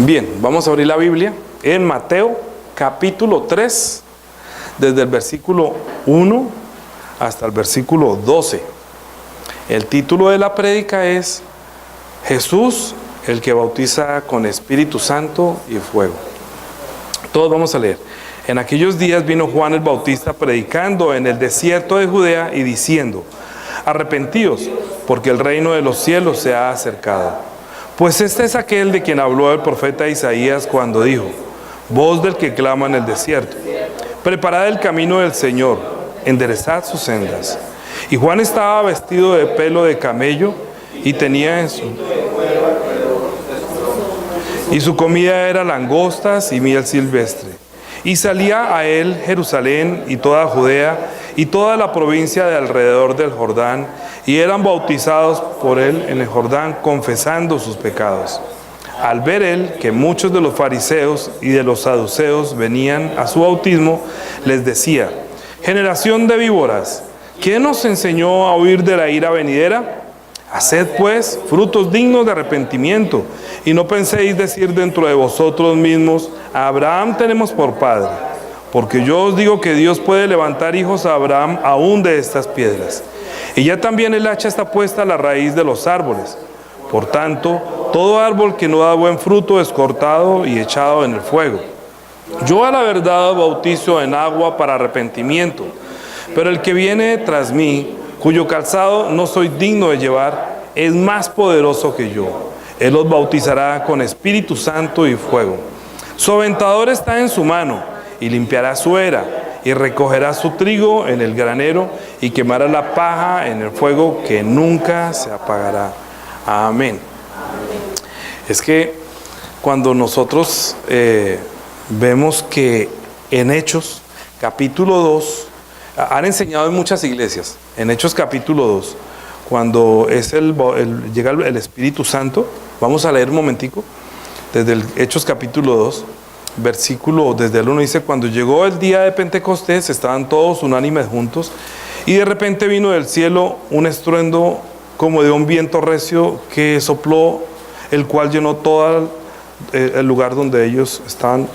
Bien, vamos a abrir la Biblia en Mateo capítulo 3, desde el versículo 1 hasta el versículo 12. El título de la prédica es Jesús, el que bautiza con Espíritu Santo y fuego. Todos vamos a leer. En aquellos días vino Juan el Bautista predicando en el desierto de Judea y diciendo: arrepentíos, porque el reino de los cielos se ha acercado. Pues este es aquel de quien habló el profeta Isaías cuando dijo: voz del que clama en el desierto, preparad el camino del Señor, enderezad sus sendas. Y Juan estaba vestido de pelo de camello y tenía su comida era langostas y miel silvestre. Y salía a él Jerusalén y toda Judea y toda la provincia de alrededor del Jordán, y eran bautizados por él en el Jordán, confesando sus pecados. Al ver él que muchos de los fariseos y de los saduceos venían a su bautismo, les decía: generación de víboras, ¿quién os enseñó a huir de la ira venidera? Haced pues frutos dignos de arrepentimiento, y no penséis decir dentro de vosotros mismos: a Abraham tenemos por padre. Porque yo os digo que Dios puede levantar hijos a Abraham aún de estas piedras. Y ya también el hacha está puesta a la raíz de los árboles. Por tanto, todo árbol que no da buen fruto es cortado y echado en el fuego. Yo a la verdad bautizo en agua para arrepentimiento, pero el que viene tras mí, cuyo calzado no soy digno de llevar, es más poderoso que yo. Él os bautizará con Espíritu Santo y fuego. Su aventador está en su mano, y limpiará su era, y recogerá su trigo en el granero, y quemará la paja en el fuego que nunca se apagará. Amén. Es que cuando nosotros vemos que en Hechos capítulo 2, han enseñado en muchas iglesias, en Hechos capítulo 2, cuando es llega el Espíritu Santo, vamos a leer un momentico, desde el Hechos capítulo 2, versículo desde el 1 dice: cuando llegó el día de Pentecostés, estaban todos unánimes juntos, y de repente vino del cielo un estruendo como de un viento recio que sopló, el cual llenó todo el lugar donde ellos estaban.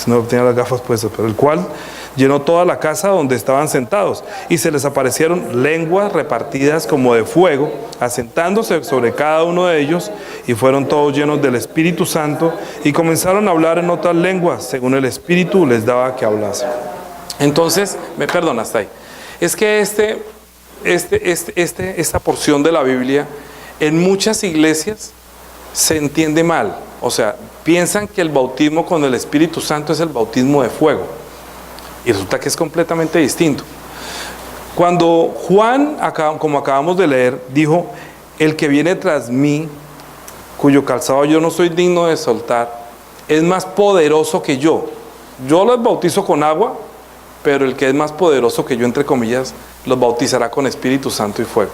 No tenía las gafas puestas, pero el cual llenó toda la casa donde estaban sentados, y se les aparecieron lenguas repartidas como de fuego, asentándose sobre cada uno de ellos, y fueron todos llenos del Espíritu Santo, y comenzaron a hablar en otras lenguas, según el Espíritu les daba que hablasen. Entonces, me perdona hasta ahí. Es que esta porción de la Biblia, en muchas iglesias se entiende mal. O sea, piensan que el bautismo con el Espíritu Santo es el bautismo de fuego, y resulta que es completamente distinto. Cuando Juan, como acabamos de leer, dijo: el que viene tras mí, cuyo calzado yo no soy digno de soltar, es más poderoso que yo. Yo los bautizo con agua, pero el que es más poderoso que yo, entre comillas, los bautizará con Espíritu Santo y fuego.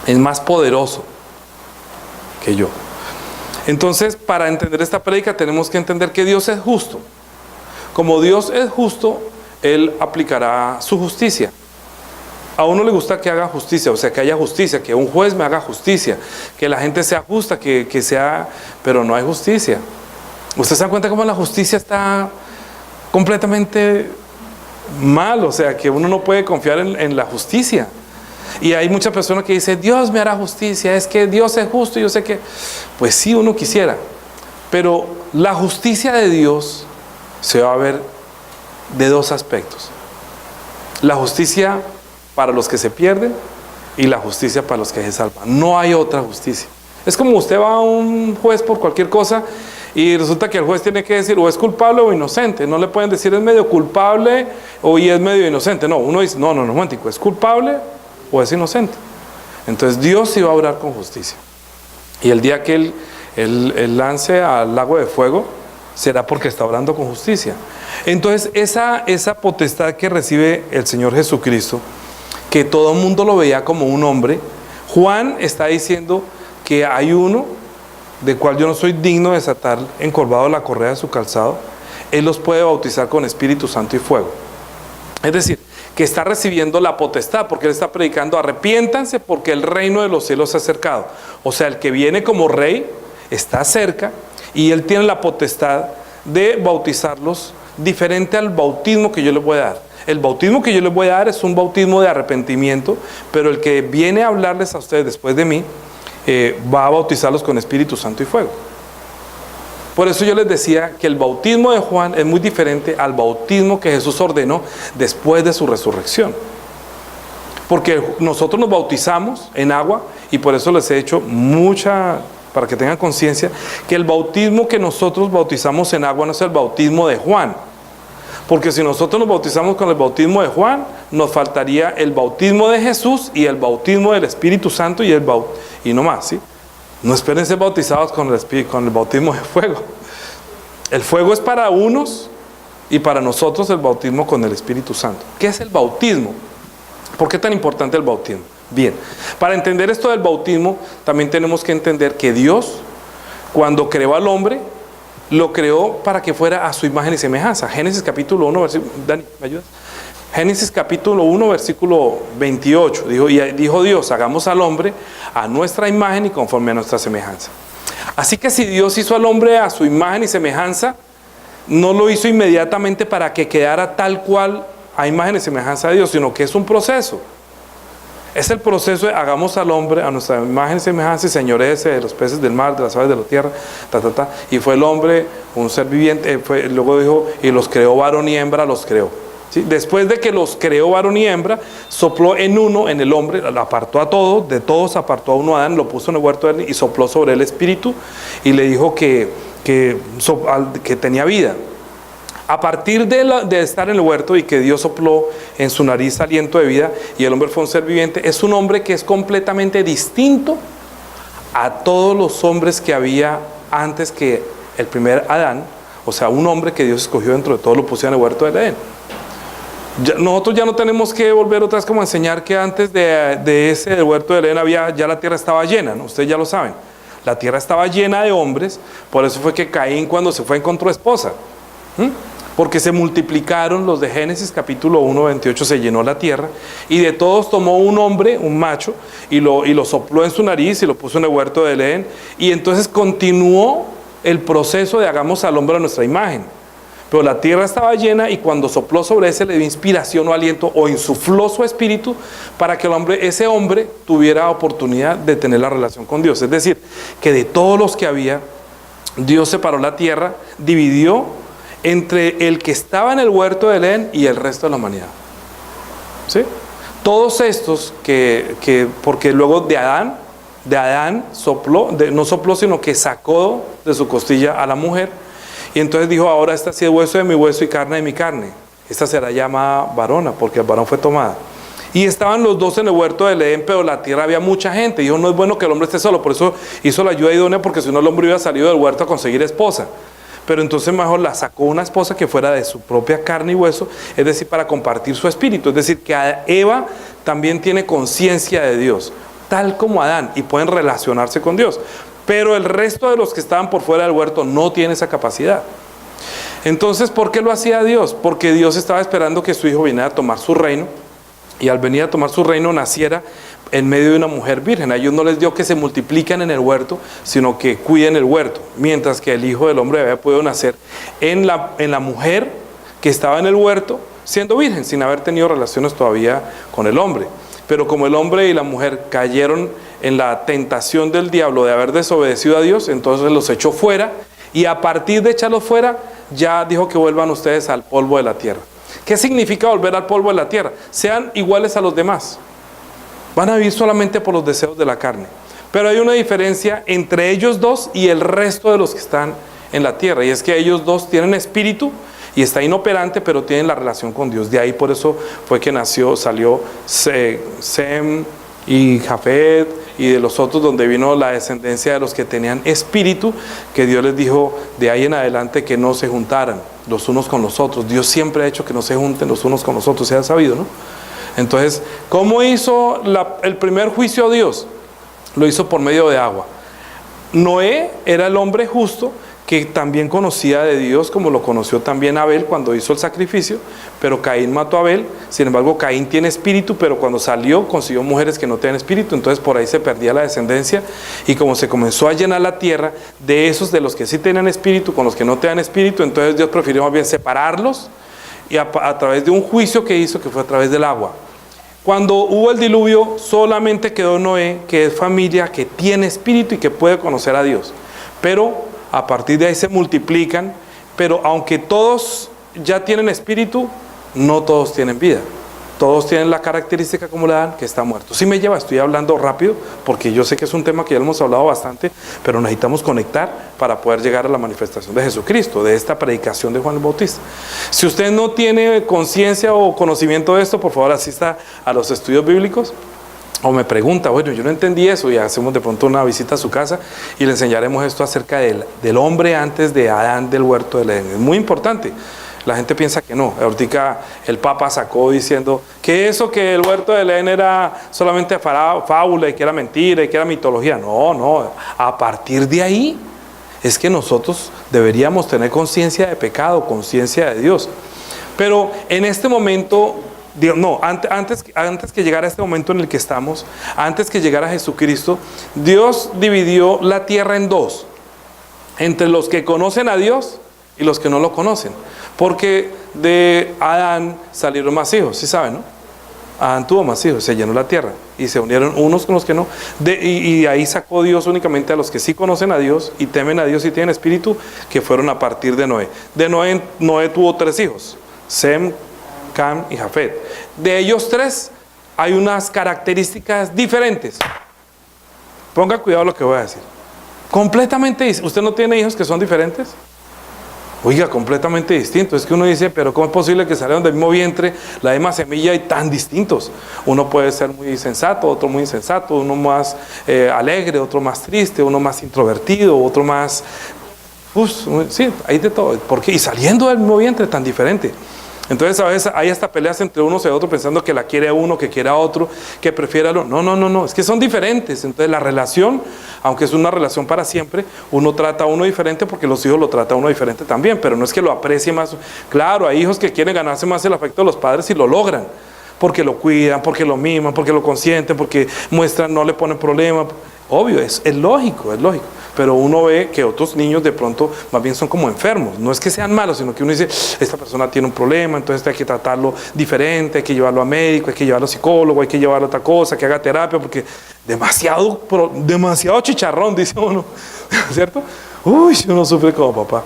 Es más poderoso que yo. Entonces, para entender esta prédica tenemos que entender que Dios es justo. Como Dios es justo, Él aplicará su justicia. A uno le gusta que haga justicia, o sea, que haya justicia, que un juez me haga justicia, que la gente sea justa, que sea... Pero no hay justicia. ¿Ustedes se dan cuenta cómo la justicia está completamente mal? O sea, que uno no puede confiar en la justicia. Y hay muchas personas que dicen: Dios me hará justicia, es que Dios es justo. Y yo sé que, pues sí, uno quisiera, pero la justicia de Dios se va a ver de dos aspectos: la justicia para los que se pierden y la justicia para los que se salvan. No hay otra justicia. Es como usted va a un juez por cualquier cosa y resulta que el juez tiene que decir o es culpable o inocente. No le pueden decir es medio culpable o y es medio inocente. No, uno dice no, momentico, es culpable o es inocente. Entonces Dios sí va a obrar con justicia, y el día que él lance al lago de fuego será porque está obrando con justicia. Entonces esa potestad que recibe el Señor Jesucristo, que todo el mundo lo veía como un hombre, Juan está diciendo que hay uno de cual yo no soy digno de desatar encorvado la correa de su calzado. Él los puede bautizar con Espíritu Santo y fuego. Es decir, que está recibiendo la potestad, porque él está predicando: arrepiéntanse porque el reino de los cielos se ha acercado. O sea, el que viene como rey está cerca, y Él tiene la potestad de bautizarlos diferente al bautismo que yo les voy a dar. El bautismo que yo les voy a dar es un bautismo de arrepentimiento, pero el que viene a hablarles a ustedes después de mí, va a bautizarlos con Espíritu Santo y fuego. Por eso yo les decía que el bautismo de Juan es muy diferente al bautismo que Jesús ordenó después de su resurrección. Porque nosotros nos bautizamos en agua, y por eso les he hecho para que tengan conciencia, que el bautismo que nosotros bautizamos en agua no es el bautismo de Juan. Porque si nosotros nos bautizamos con el bautismo de Juan, nos faltaría el bautismo de Jesús y el bautismo del Espíritu Santo y no más, ¿sí? No esperen ser bautizados con el bautismo de fuego. El fuego es para unos y para nosotros el bautismo con el Espíritu Santo. ¿Qué es el bautismo? ¿Por qué es tan importante el bautismo? Bien, para entender esto del bautismo, también tenemos que entender que Dios, cuando creó al hombre, lo creó para que fuera a su imagen y semejanza. Génesis capítulo 1, versículo... Dani, ¿me ayudas? Génesis capítulo 1, versículo 28. Dijo Dios, hagamos al hombre a nuestra imagen y conforme a nuestra semejanza. Así que si Dios hizo al hombre a su imagen y semejanza, no lo hizo inmediatamente para que quedara tal cual a imagen y semejanza de Dios, sino que es un proceso. Es el proceso de hagamos al hombre a nuestra imagen y semejanza y señorece de los peces del mar, de las aves de la tierra, y fue el hombre un ser viviente, luego dijo, y los creó varón y hembra, los creó. ¿Sí? Después de que los creó varón y hembra, sopló en uno, en el hombre, lo apartó a todos, de todos apartó a uno a Adán, lo puso en el huerto de él y sopló sobre él espíritu y le dijo que tenía vida. A partir de estar en el huerto y que Dios sopló en su nariz aliento de vida y el hombre fue un ser viviente, es un hombre que es completamente distinto a todos los hombres que había antes que el primer Adán. O sea, un hombre que Dios escogió dentro de todo, lo puso en el huerto del Edén. Nosotros ya no tenemos que volver otra vez como a enseñar que antes de ese del huerto del Edén ya la tierra estaba llena, ¿no? Ustedes ya lo saben. La tierra estaba llena de hombres, por eso fue que Caín cuando se fue encontró esposa. Porque se multiplicaron los de Génesis capítulo 1, 28, se llenó la tierra y de todos tomó un hombre, un macho, y lo sopló en su nariz y lo puso en el huerto del Edén, y entonces continuó el proceso de hagamos al hombre a nuestra imagen. Pero la tierra estaba llena y cuando sopló sobre ese le dio inspiración o aliento o insufló su espíritu para que ese hombre tuviera oportunidad de tener la relación con Dios. Es decir, que de todos los que había, Dios separó la tierra, dividió entre el que estaba en el huerto del Edén y el resto de la humanidad. ¿Sí? Todos estos porque luego de Adán sopló, no sopló, sino que sacó de su costilla a la mujer, y entonces dijo, ahora esta sí es hueso de mi hueso y carne de mi carne. Esta será llamada varona, porque el varón fue tomada. Y estaban los dos en el huerto del Edén, pero la tierra había mucha gente. Dijo, no es bueno que el hombre esté solo, por eso hizo la ayuda idónea, porque si no el hombre hubiera salido del huerto a conseguir esposa. Pero entonces mejor la sacó una esposa que fuera de su propia carne y hueso, es decir, para compartir su espíritu. Es decir, que Eva también tiene conciencia de Dios, tal como Adán, y pueden relacionarse con Dios. Pero el resto de los que estaban por fuera del huerto no tiene esa capacidad. Entonces, ¿por qué lo hacía Dios? Porque Dios estaba esperando que su hijo viniera a tomar su reino, y al venir a tomar su reino naciera en medio de una mujer virgen. A ellos no les dio que se multipliquen en el huerto, sino que cuiden el huerto, mientras que el Hijo del Hombre había podido nacer en la mujer que estaba en el huerto, siendo virgen, sin haber tenido relaciones todavía con el hombre. Pero como el hombre y la mujer cayeron en la tentación del diablo de haber desobedecido a Dios, entonces los echó fuera, y a partir de echarlos fuera, ya dijo que vuelvan ustedes al polvo de la tierra. ¿Qué significa volver al polvo de la tierra? Sean iguales a los demás. Van a vivir solamente por los deseos de la carne. Pero hay una diferencia entre ellos dos y el resto de los que están en la tierra. Y es que ellos dos tienen espíritu y está inoperante, pero tienen la relación con Dios. De ahí por eso fue que salió Sem y Jafet y de los otros, donde vino la descendencia de los que tenían espíritu, que Dios les dijo de ahí en adelante que no se juntaran los unos con los otros. Dios siempre ha hecho que no se junten los unos con los otros, se ha sabido, ¿no? Entonces, ¿cómo hizo el primer juicio Dios? Lo hizo por medio de agua. Noé era el hombre justo que también conocía de Dios, como lo conoció también Abel cuando hizo el sacrificio, pero Caín mató a Abel. Sin embargo, Caín tiene espíritu, pero cuando salió consiguió mujeres que no tienen espíritu, entonces por ahí se perdía la descendencia, y como se comenzó a llenar la tierra de esos, de los que sí tenían espíritu con los que no tenían espíritu, entonces Dios prefirió más bien separarlos, y a través de un juicio que hizo, que fue a través del agua. Cuando hubo el diluvio, solamente quedó Noé, que es familia, que tiene espíritu y que puede conocer a Dios. Pero a partir de ahí se multiplican, pero aunque todos ya tienen espíritu, no todos tienen vida. Todos tienen la característica como la dan, que está muerto. Sí me lleva, estoy hablando rápido, porque yo sé que es un tema que ya lo hemos hablado bastante, pero necesitamos conectar para poder llegar a la manifestación de Jesucristo, de esta predicación de Juan el Bautista. Si usted no tiene conciencia o conocimiento de esto, por favor asista a los estudios bíblicos, o me pregunta, bueno, yo no entendí eso, y hacemos de pronto una visita a su casa y le enseñaremos esto acerca del hombre antes de Adán del huerto del Edén. Es muy importante. La gente piensa que no. Ahorita el Papa sacó diciendo que eso, que el huerto del Edén era solamente fábula y que era mentira y que era mitología. No, a partir de ahí es que nosotros deberíamos tener conciencia de pecado, conciencia de Dios. Pero en este momento, antes que llegara a este momento en el que estamos, antes que llegara Jesucristo, Dios dividió la tierra en dos, entre los que conocen a Dios y los que no lo conocen. Porque de Adán salieron más hijos, ¿sí saben, no? Adán tuvo más hijos, se llenó la tierra y se unieron unos con los que no. Y ahí sacó Dios únicamente a los que sí conocen a Dios y temen a Dios y tienen espíritu, que fueron a partir de Noé. De Noé tuvo 3 hijos, Sem, Cam y Jafet. De ellos 3 hay unas características diferentes. Ponga cuidado lo que voy a decir. Completamente, ¿usted no tiene hijos que son diferentes? Oiga, completamente distinto. Es que uno dice, pero ¿cómo es posible que salieron del mismo vientre, la misma semilla y tan distintos? Uno puede ser muy sensato, otro muy insensato, uno más alegre, otro más triste, uno más introvertido, otro más... sí, hay de todo. ¿Por qué? Y saliendo del mismo vientre tan diferente. Entonces a veces hay hasta peleas entre unos y otros pensando que la quiere a uno, que quiere a otro, que prefiere a otro. No, es que son diferentes. Entonces la relación, aunque es una relación para siempre, uno trata a uno diferente porque los hijos lo tratan a uno diferente también, pero no es que lo aprecie más. Claro, hay hijos que quieren ganarse más el afecto de los padres y lo logran, porque lo cuidan, porque lo miman, porque lo consienten, porque muestran, no le ponen problema. Obvio, es lógico, pero uno ve que otros niños de pronto más bien son como enfermos. No es que sean malos, sino que uno dice, esta persona tiene un problema, entonces hay que tratarlo diferente, hay que llevarlo a médico, hay que llevarlo a psicólogo, hay que llevarlo a otra cosa, que haga terapia, porque demasiado chicharrón, dice uno, ¿cierto? Uy, uno sufre como papá.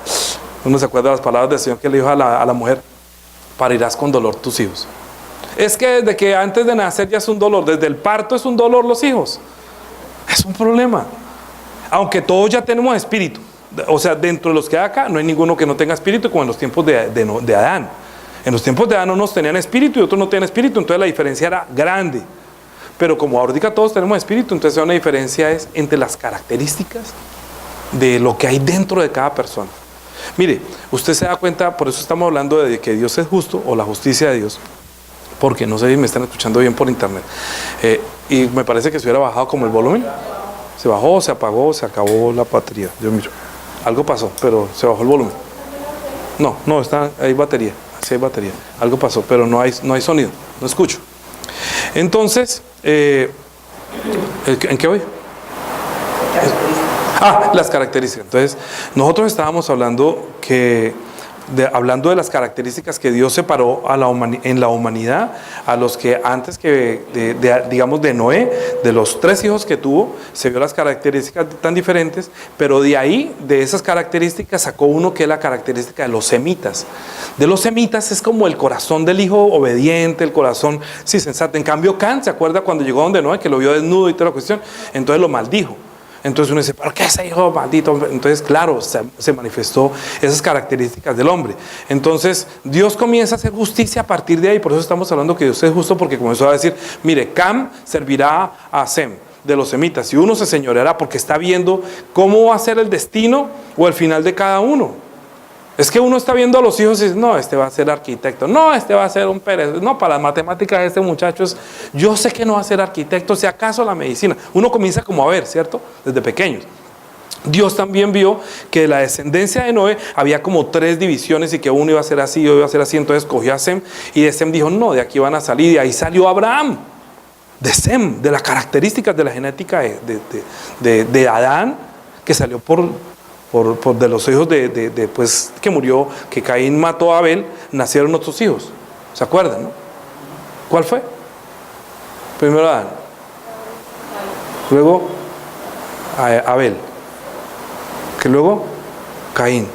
Uno se acuerda de las palabras del Señor que le dijo a la mujer, parirás con dolor tus hijos. Es que desde que antes de nacer ya es un dolor, desde el parto es un dolor los hijos. Es un problema. Aunque todos ya tenemos espíritu. O sea, dentro de los que hay acá no hay ninguno que no tenga espíritu, como en los tiempos de Adán. En los tiempos de Adán unos tenían espíritu y otros no tenían espíritu, entonces la diferencia era grande. Pero como ahorita todos tenemos espíritu, entonces una diferencia es entre las características de lo que hay dentro de cada persona. Mire, usted se da cuenta, por eso estamos hablando de que Dios es justo, o la justicia de Dios, porque no sé si me están escuchando bien por internet, y me parece que se hubiera bajado como el volumen. Se bajó, se apagó, se acabó la batería. Yo miro, algo pasó, pero se bajó el volumen. No, hay batería, sí hay batería. Algo pasó, pero no hay sonido, no escucho. Entonces, ¿en qué voy? Las características. Entonces, nosotros estábamos hablando hablando de las características que Dios separó en la humanidad, a los que antes digamos de Noé, de los 3 hijos que tuvo, se vio las características tan diferentes, pero de ahí, de esas características, sacó uno que es la característica de los semitas. De los semitas es como el corazón del hijo obediente, el corazón, sí, sensato. En cambio, Can, ¿se acuerda cuando llegó donde Noé, que lo vio desnudo y toda la cuestión? Entonces lo maldijo. Entonces uno dice, ¿por qué ese hijo maldito? Entonces, claro, se manifestó esas características del hombre. Entonces, Dios comienza a hacer justicia a partir de ahí. Por eso estamos hablando que Dios es justo, porque comenzó a decir, mire, Cam servirá a Sem, de los semitas. Y uno se señoreará porque está viendo cómo va a ser el destino o el final de cada uno. Es que uno está viendo a los hijos y dice, no, este va a ser arquitecto, no, este va a ser un Pérez, no, para las matemáticas este muchacho yo sé que no va a ser arquitecto, si acaso la medicina. Uno comienza como a ver, ¿cierto? Desde pequeños. Dios también vio que de la descendencia de Noé había como 3 divisiones y que uno iba a ser así, otro iba a ser así. Entonces cogió a Sem y de Sem dijo, no, de aquí van a salir. Y ahí salió Abraham, de Sem, de las características de la genética de Adán, que salió por de los hijos pues, que murió, que Caín mató a Abel, nacieron otros hijos. ¿Se acuerdan, no? ¿Cuál fue? Primero Adán, luego Abel, que luego Caín.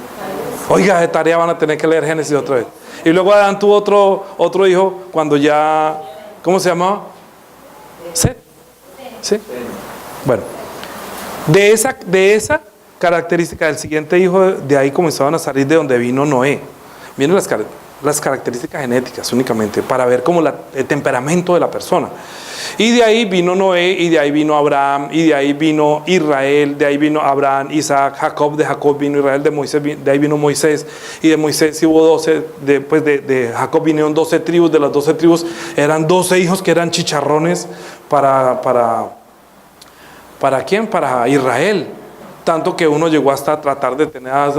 Oiga, de tarea van a tener que leer Génesis otra vez. Y luego Adán tuvo otro hijo cuando ya, ¿cómo se llamaba? Set. ¿Sí? Bueno, de esa característica del siguiente hijo, de ahí comenzaban a salir de donde vino Noé. Miren las características genéticas únicamente, para ver como el temperamento de la persona. Y de ahí vino Noé, y de ahí vino Abraham, y de ahí vino Israel, de ahí vino Abraham, Isaac, Jacob, de Jacob vino Israel, de Moisés, de ahí vino Moisés, y de Moisés hubo 12, después de Jacob vinieron 12 tribus, de las 12 tribus eran 12 hijos que eran chicharrones ¿para quién? Para Israel. Tanto que uno llegó hasta tratar de tener a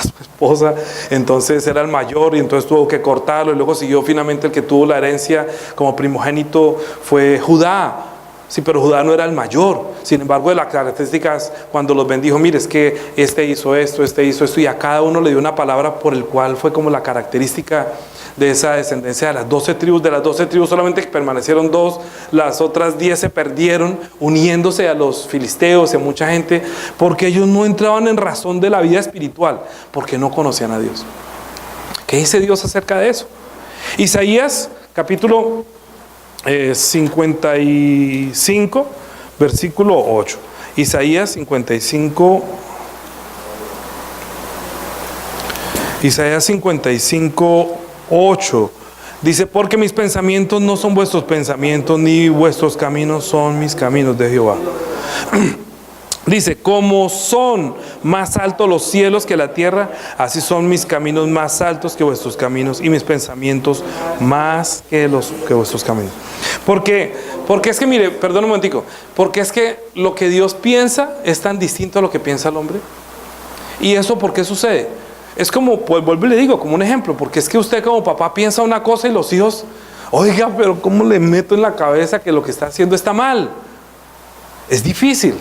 su esposa, entonces era el mayor y entonces tuvo que cortarlo, y luego siguió finalmente el que tuvo la herencia como primogénito fue Judá. Sí, pero Judá no era el mayor. Sin embargo, de las características, cuando los bendijo, mire, es que este hizo esto, y a cada uno le dio una palabra por el cual fue como la característica de esa descendencia de las 12 tribus. De las 12 tribus solamente permanecieron 2, las otras 10 se perdieron, uniéndose a los filisteos y a mucha gente, porque ellos no entraban en razón de la vida espiritual, porque no conocían a Dios. ¿Qué dice Dios acerca de eso? Isaías, capítulo 55, versículo 8. Isaías 55, Isaías 55, 8. Dice, porque mis pensamientos no son vuestros pensamientos, ni vuestros caminos son mis caminos, de Jehová. Dice, como son más altos los cielos que la tierra, así son mis caminos más altos que vuestros caminos, y mis pensamientos más que vuestros caminos. Porque es que, mire, perdón un momentico, porque es que lo que Dios piensa es tan distinto a lo que piensa el hombre. ¿Y eso por qué sucede? Es como, pues vuelvo y le digo, como un ejemplo, porque es que usted como papá piensa una cosa y los hijos, oiga, pero ¿cómo le meto en la cabeza que lo que está haciendo está mal? Es difícil.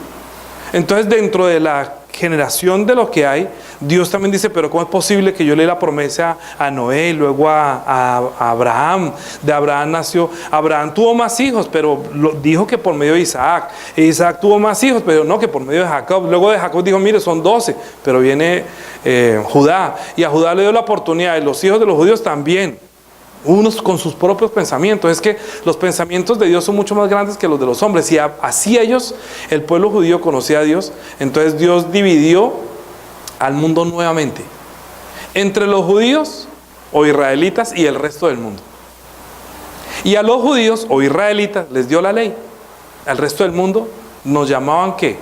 Entonces, dentro de la generación de lo que hay, Dios también dice, pero ¿cómo es posible que yo le dé la promesa a Noé y luego a Abraham? De Abraham tuvo más hijos, pero dijo que por medio de Isaac. E Isaac tuvo más hijos, pero no, que por medio de Jacob. Luego de Jacob dijo, mire, son 12, pero viene Judá. Y a Judá le dio la oportunidad, y los hijos de los judíos también. Unos con sus propios pensamientos. Es que los pensamientos de Dios son mucho más grandes que los de los hombres. Y así ellos, el pueblo judío conocía a Dios. Entonces Dios dividió al mundo nuevamente entre los judíos o israelitas y el resto del mundo. Y a los judíos o israelitas les dio la ley. Al resto del mundo nos llamaban ¿qué?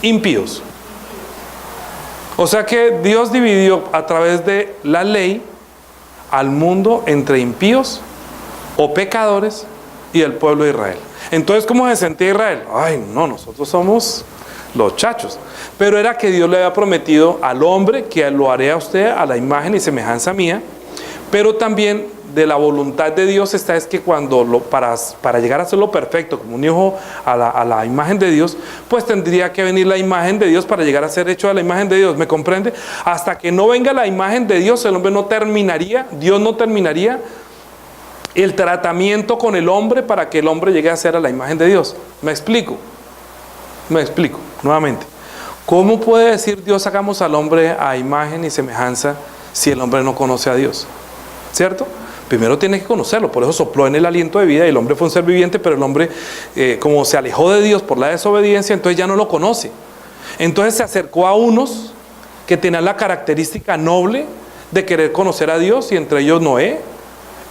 Impíos. O sea que Dios dividió a través de la ley al mundo entre impíos o pecadores y el pueblo de Israel. Entonces, ¿cómo se sentía Israel? Ay, no, nosotros somos los chachos. Pero era que Dios le había prometido al hombre que lo haré a usted a la imagen y semejanza mía. Pero también de la voluntad de Dios está es que para llegar a serlo perfecto, como un hijo a la imagen de Dios, pues tendría que venir la imagen de Dios para llegar a ser hecho a la imagen de Dios. ¿Me comprende? Hasta que no venga la imagen de Dios, el hombre Dios no terminaría el tratamiento con el hombre para que el hombre llegue a ser a la imagen de Dios. ¿Me explico? Nuevamente. ¿Cómo puede decir Dios hagamos al hombre a imagen y semejanza si el hombre no conoce a Dios? ¿Cierto? Primero tiene que conocerlo, por eso sopló en el aliento de vida y el hombre fue un ser viviente, pero el hombre como se alejó de Dios por la desobediencia, entonces ya no lo conoce. Entonces se acercó a unos que tenían la característica noble de querer conocer a Dios, y entre ellos Noé,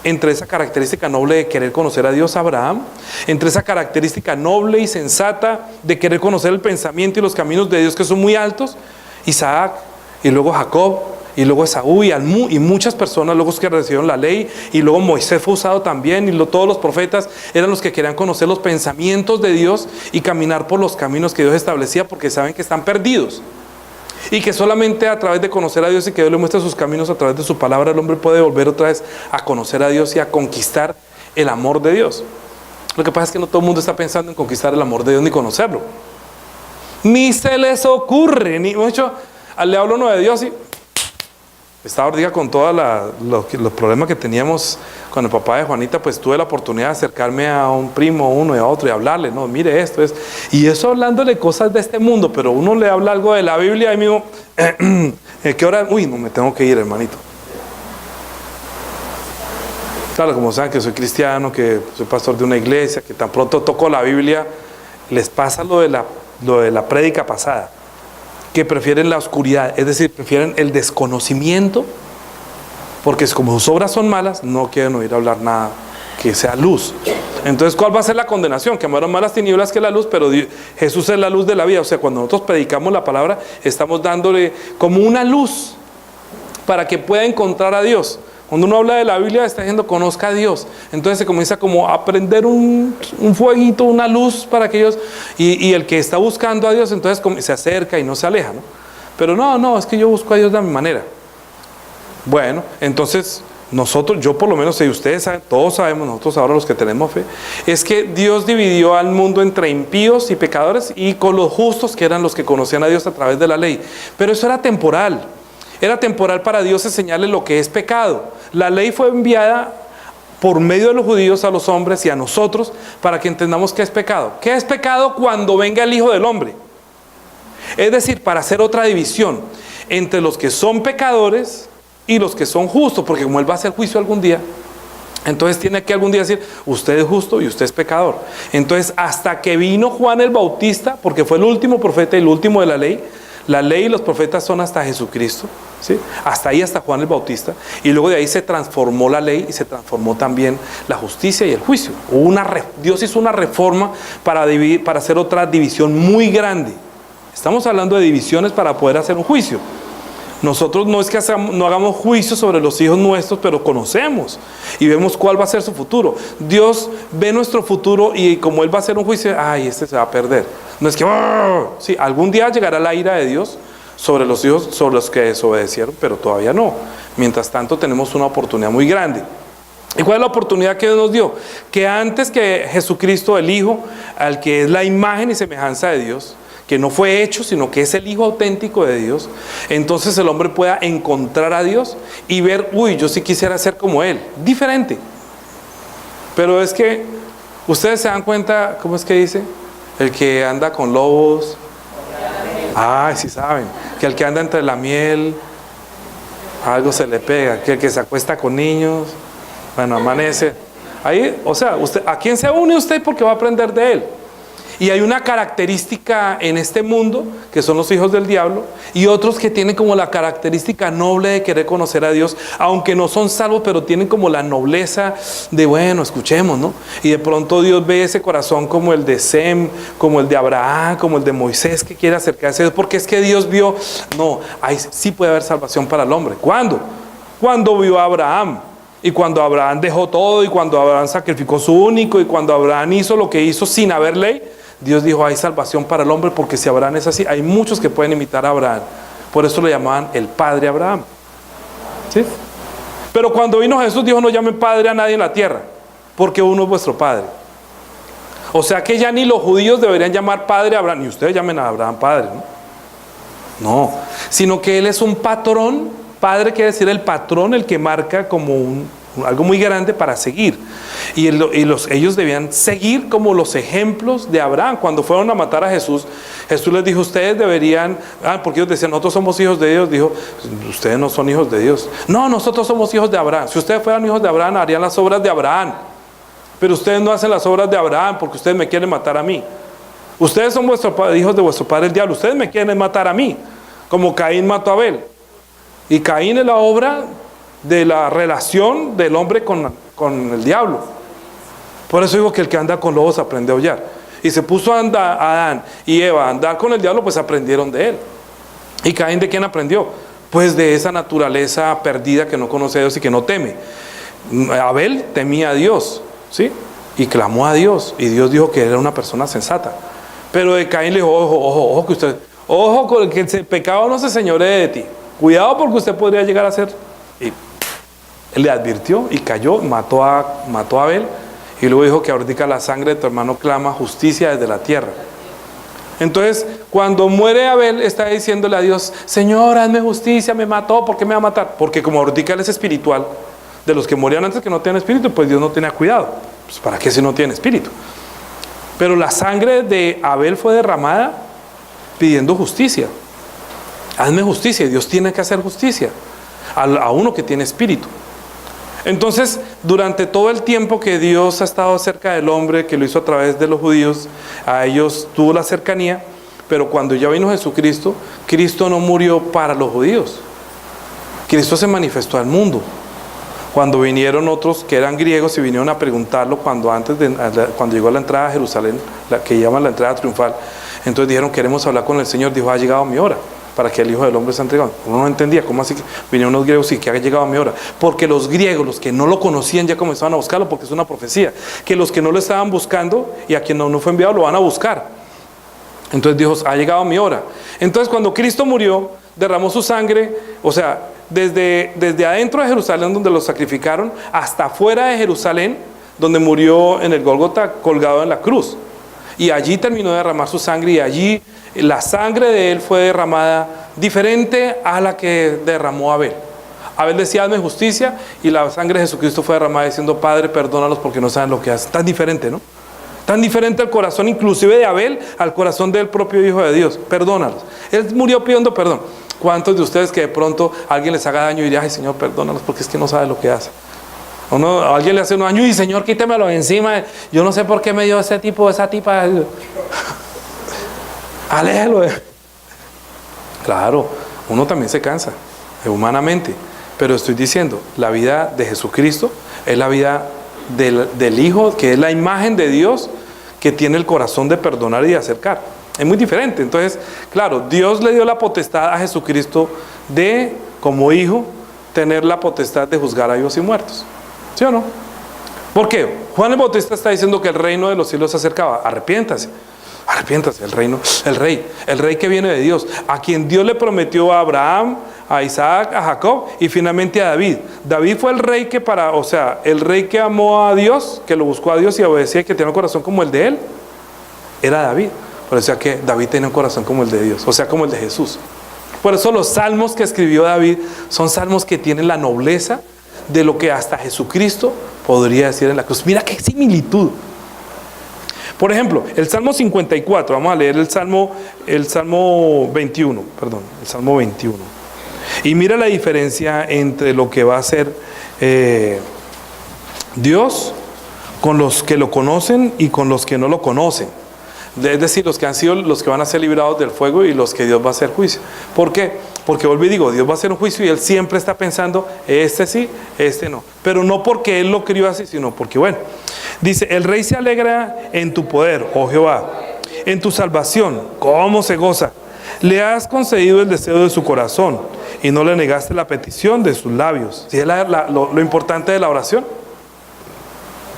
entre esa característica noble de querer conocer a Dios Abraham, entre esa característica noble y sensata de querer conocer el pensamiento y los caminos de Dios que son muy altos, Isaac, y luego Jacob, y luego Esaú y muchas personas luego que recibieron la ley, y luego Moisés fue usado también, y todos los profetas eran los que querían conocer los pensamientos de Dios y caminar por los caminos que Dios establecía, porque saben que están perdidos y que solamente a través de conocer a Dios y que Dios le muestre sus caminos a través de su palabra, el hombre puede volver otra vez a conocer a Dios y a conquistar el amor de Dios. Lo que pasa es que no todo el mundo está pensando en conquistar el amor de Dios ni conocerlo, ni se les ocurre, ni mucho. Le hablo uno de Dios y estaba ahorita con todos los problemas que teníamos con el papá de Juanita, pues tuve la oportunidad de acercarme a un primo, uno y a otro, y hablarle, no, mire esto es, y eso hablándole cosas de este mundo, pero uno le habla algo de la Biblia y mismo, ¿qué hora? Uy, no, me tengo que ir, hermanito. Claro, como saben que soy cristiano, que soy pastor de una iglesia, que tan pronto toco la Biblia, les pasa lo de la prédica pasada, que prefieren la oscuridad, es decir, prefieren el desconocimiento, porque como sus obras son malas, no quieren oír hablar nada que sea luz. Entonces, ¿cuál va a ser la condenación? Que amaron más las tinieblas que la luz, pero Jesús es la luz de la vida. O sea, cuando nosotros predicamos la palabra, estamos dándole como una luz para que pueda encontrar a Dios. Cuando uno habla de la Biblia, está diciendo conozca a Dios. Entonces se comienza como a prender un fueguito, una luz para que ellos, y el que está buscando a Dios, entonces se acerca y no se aleja, ¿no? Pero no, es que yo busco a Dios de mi manera. Bueno, entonces nosotros, yo por lo menos, y ustedes saben, todos sabemos, nosotros ahora los que tenemos fe, es que Dios dividió al mundo entre impíos y pecadores y con los justos, que eran los que conocían a Dios a través de la ley. Pero eso era temporal. Era temporal para Dios enseñarles lo que es pecado. La ley fue enviada por medio de los judíos a los hombres y a nosotros para que entendamos qué es pecado. ¿Qué es pecado cuando venga el Hijo del Hombre? Es decir, para hacer otra división entre los que son pecadores y los que son justos, porque como Él va a hacer juicio algún día, entonces tiene que algún día decir, usted es justo y usted es pecador. Entonces, hasta que vino Juan el Bautista, porque fue el último profeta y el último de la ley y los profetas son hasta Jesucristo, ¿sí? Hasta ahí, hasta Juan el Bautista, y luego de ahí se transformó la ley y se transformó también la justicia y el juicio. Dios hizo una reforma para hacer otra división muy grande. Estamos hablando de divisiones para poder hacer un juicio. Nosotros no es que no hagamos juicio sobre los hijos nuestros, pero conocemos y vemos cuál va a ser su futuro. Dios ve nuestro futuro y como Él va a hacer un juicio, este se va a perder. No es que, sí, algún día llegará la ira de Dios sobre los hijos, sobre los que desobedecieron, pero todavía no. Mientras tanto tenemos una oportunidad muy grande. ¿Y cuál es la oportunidad que Dios nos dio? Que antes que Jesucristo, el Hijo, al que es la imagen y semejanza de Dios, que no fue hecho, sino que es el Hijo auténtico de Dios, entonces el hombre pueda encontrar a Dios y ver, yo sí quisiera ser como Él, diferente. Pero es que, ustedes se dan cuenta, ¿cómo es que dice? El que anda con lobos, sí saben, que el que anda entre la miel, algo se le pega, que el que se acuesta con niños, bueno, amanece. Ahí, o sea, ¿a quién se une usted? Porque va a aprender de Él. Y hay una característica en este mundo, que son los hijos del diablo, y otros que tienen como la característica noble de querer conocer a Dios, aunque no son salvos, pero tienen como la nobleza de, escuchemos, ¿no? Y de pronto Dios ve ese corazón como el de Sem, como el de Abraham, como el de Moisés, que quiere acercarse a Dios, porque es que Dios vio, sí puede haber salvación para el hombre. ¿Cuándo? Cuando vio a Abraham. Y cuando Abraham dejó todo, y cuando Abraham sacrificó su único, y cuando Abraham hizo lo que hizo sin haber ley, Dios dijo, hay salvación para el hombre, porque si Abraham es así, hay muchos que pueden imitar a Abraham. Por eso le llamaban el padre Abraham, ¿sí? Pero cuando vino Jesús dijo, no llamen padre a nadie en la tierra, porque uno es vuestro padre. O sea que ya ni los judíos deberían llamar padre a Abraham, ni ustedes llamen a Abraham padre, no, sino que él es un patrón. Padre quiere decir el patrón, el que marca como algo muy grande para seguir. Y ellos debían seguir como los ejemplos de Abraham. Cuando fueron a matar a Jesús, Jesús les dijo, ustedes deberían, porque ellos decían, nosotros somos hijos de Dios. Dijo, ustedes no son hijos de Dios. No, nosotros somos hijos de Abraham. Si ustedes fueran hijos de Abraham, harían las obras de Abraham. Pero ustedes no hacen las obras de Abraham porque ustedes me quieren matar a mí. Ustedes son hijos de vuestro padre el diablo. Ustedes me quieren matar a mí, como Caín mató a Abel. Y Caín es la obra de la relación del hombre con el diablo. Por eso digo que el que anda con lobos aprende a aullar. Y se puso Adán y Eva a andar con el diablo, pues aprendieron de él. ¿Y Caín de quién aprendió? pues de esa naturaleza perdida que no conoce a Dios y que no teme. Abel temía a Dios, ¿sí? Y clamó a Dios, y Dios dijo que era una persona sensata. Pero de Caín le dijo, ojo, que usted, ojo con que el pecado no se señoree de ti. Cuidado porque usted podría llegar a ser. Y él le advirtió y cayó, mató a Abel, y luego dijo que ahorita la sangre de tu hermano clama justicia desde la tierra. Entonces, cuando muere Abel, está diciéndole a Dios, Señor, hazme justicia, me mató, ¿por qué me va a matar? Porque como ahorita él es espiritual, de los que morían antes que no tenían espíritu, pues Dios no tenía cuidado. Pues ¿para qué si no tiene espíritu? Pero la sangre de Abel fue derramada pidiendo justicia. Hazme justicia, Dios tiene que hacer justicia a uno que tiene espíritu. Entonces, durante todo el tiempo que Dios ha estado cerca del hombre, que lo hizo a través de los judíos, a ellos tuvo la cercanía, pero cuando ya vino Jesucristo, Cristo no murió para los judíos. Cristo se manifestó al mundo. Cuando vinieron otros que eran griegos y vinieron a preguntarlo cuando llegó a la entrada a Jerusalén, la que llaman la entrada triunfal, entonces dijeron, queremos hablar con el Señor. Dijo, ha llegado mi hora, para que el Hijo del Hombre sea entregado. Uno no entendía, ¿cómo así que vinieron los griegos y que ha llegado mi hora? Porque los griegos, los que no lo conocían, ya comenzaban a buscarlo, porque es una profecía, que los que no lo estaban buscando y a quien no fue enviado lo van a buscar. Entonces dijo, ha llegado mi hora. Entonces cuando Cristo murió, derramó su sangre, o sea, desde adentro de Jerusalén, donde lo sacrificaron, hasta afuera de Jerusalén, donde murió en el Gólgota, colgado en la cruz. Y allí terminó de derramar su sangre, y allí la sangre de él fue derramada diferente a la que derramó Abel. Abel decía, hazme justicia, y la sangre de Jesucristo fue derramada diciendo, Padre, perdónalos porque no saben lo que hacen. Tan diferente, ¿no? Tan diferente el corazón inclusive de Abel al corazón del propio Hijo de Dios. Perdónalos. Él murió pidiendo perdón. ¿Cuántos de ustedes que de pronto alguien les haga daño y dirían, ay Señor, perdónalos porque es que no sabe lo que hace? A alguien le hace un daño y Señor, quítemelo encima. Yo no sé por qué me dio ese tipo, esa tipa. Aléjalo. Claro, uno también se cansa, humanamente. Pero estoy diciendo, la vida de Jesucristo es la vida del Hijo, que es la imagen de Dios, que tiene el corazón de perdonar y de acercar. Es muy diferente. Entonces, claro, Dios le dio la potestad a Jesucristo de, como Hijo, tener la potestad de juzgar a vivos y muertos. ¿Sí o no? ¿Por qué? Juan el Bautista está diciendo que el reino de los cielos se acercaba. Arrepiéntase, el rey que viene de Dios, a quien Dios le prometió a Abraham, a Isaac, a Jacob y finalmente a David. David fue el rey que el rey que amó a Dios, que lo buscó a Dios y obedecía, y que tenía un corazón como el de él, era David. Por eso que David tenía un corazón como el de Dios, o sea, como el de Jesús. Por eso los salmos que escribió David son salmos que tienen la nobleza de lo que hasta Jesucristo podría decir en la cruz. Mira qué similitud. Por ejemplo, el Salmo 54, vamos a leer el Salmo 21. Y mira la diferencia entre lo que va a hacer Dios con los que lo conocen y con los que no lo conocen. Es decir, los que van a ser librados del fuego y los que Dios va a hacer juicio. ¿Por qué? Porque vuelvo y digo, Dios va a hacer un juicio y Él siempre está pensando, este sí, este no. Pero no porque Él lo crió así, sino porque, bueno, dice, el rey se alegra en tu poder, oh Jehová, en tu salvación, ¿cómo se goza? Le has concedido el deseo de su corazón y no le negaste la petición de sus labios. ¿Sí es lo importante de la oración?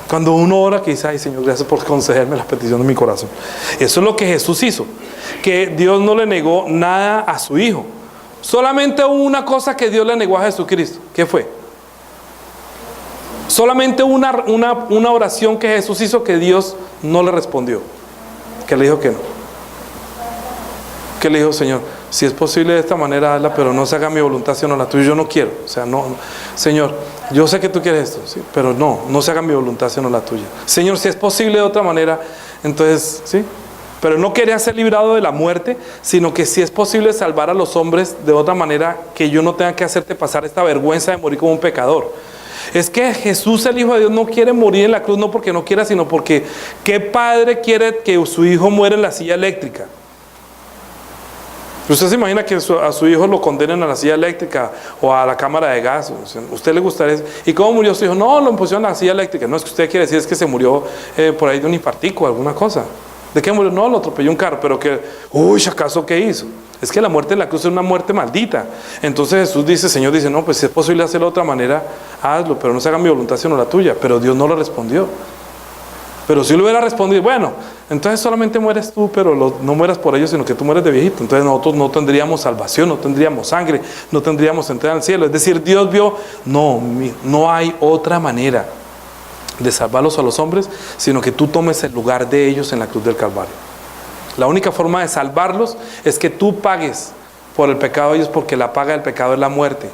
Cuando uno ora que dice, ay Señor, gracias por concederme la petición de mi corazón. Eso es lo que Jesús hizo, que Dios no le negó nada a su Hijo. Solamente hubo una cosa que Dios le negó a Jesucristo. ¿Qué fue? Solamente una oración que Jesús hizo que Dios no le respondió. Que le dijo que no. Que le dijo, Señor, si es posible de esta manera, hazla, pero no se haga mi voluntad sino la tuya. Yo no quiero. O sea, no. Señor, yo sé que tú quieres esto, ¿sí? Pero no se haga mi voluntad sino la tuya. Señor, si es posible de otra manera, entonces, ¿sí? Pero no quería ser librado de la muerte, sino que si es posible salvar a los hombres de otra manera, que yo no tenga que hacerte pasar esta vergüenza de morir como un pecador. Es que Jesús, el Hijo de Dios, no quiere morir en la cruz, no porque no quiera, sino porque ¿qué padre quiere que su hijo muera en la silla eléctrica? ¿Usted se imagina que a su hijo lo condenen a la silla eléctrica o a la cámara de gas? ¿Usted le gustaría eso? ¿Y cómo murió su hijo? No, lo pusieron a la silla eléctrica. No, es que usted quiere decir es que se murió por ahí de un infartico o alguna cosa. ¿De qué murió? No, lo atropelló un carro, pero que, uy, ¿acaso qué hizo? Es que la muerte en la cruz es una muerte maldita. Entonces Jesús dice, Señor dice, no, pues si es posible hacerlo de otra manera, hazlo, pero no se haga mi voluntad sino la tuya. Pero Dios no le respondió. Pero si le hubiera respondido, bueno, entonces solamente mueres tú, pero no mueras por ellos, sino que tú mueres de viejito. Entonces nosotros no tendríamos salvación, no tendríamos sangre, no tendríamos entrada al cielo. Es decir, Dios vio, no hay otra manera de salvarlos a los hombres, sino que tú tomes el lugar de ellos en la cruz del Calvario. La única forma de salvarlos es que tú pagues por el pecado de ellos, porque la paga del pecado es la muerte.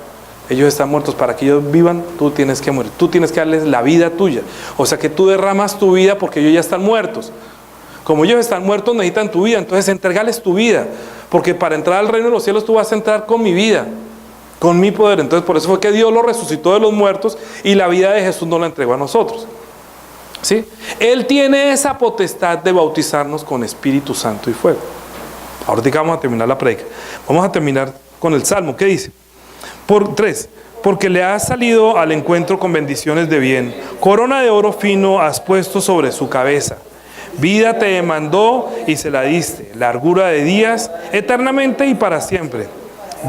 Ellos están muertos, para que ellos vivan, tú tienes que morir, tú tienes que darles la vida tuya. O sea que tú derramas tu vida porque ellos ya están muertos. Como ellos están muertos, necesitan tu vida, entonces entregales tu vida, porque para entrar al reino de los cielos tú vas a entrar con mi vida, con mi poder. Entonces por eso fue que Dios lo resucitó de los muertos y la vida de Jesús nos la entregó a nosotros. ¿Sí? Él tiene esa potestad de bautizarnos con Espíritu Santo y fuego. Ahorita vamos a terminar la predica. Vamos a terminar con el Salmo. ¿Qué dice? 3. Porque le has salido al encuentro con bendiciones de bien. Corona de oro fino has puesto sobre su cabeza. Vida te demandó y se la diste. Largura de días, eternamente y para siempre.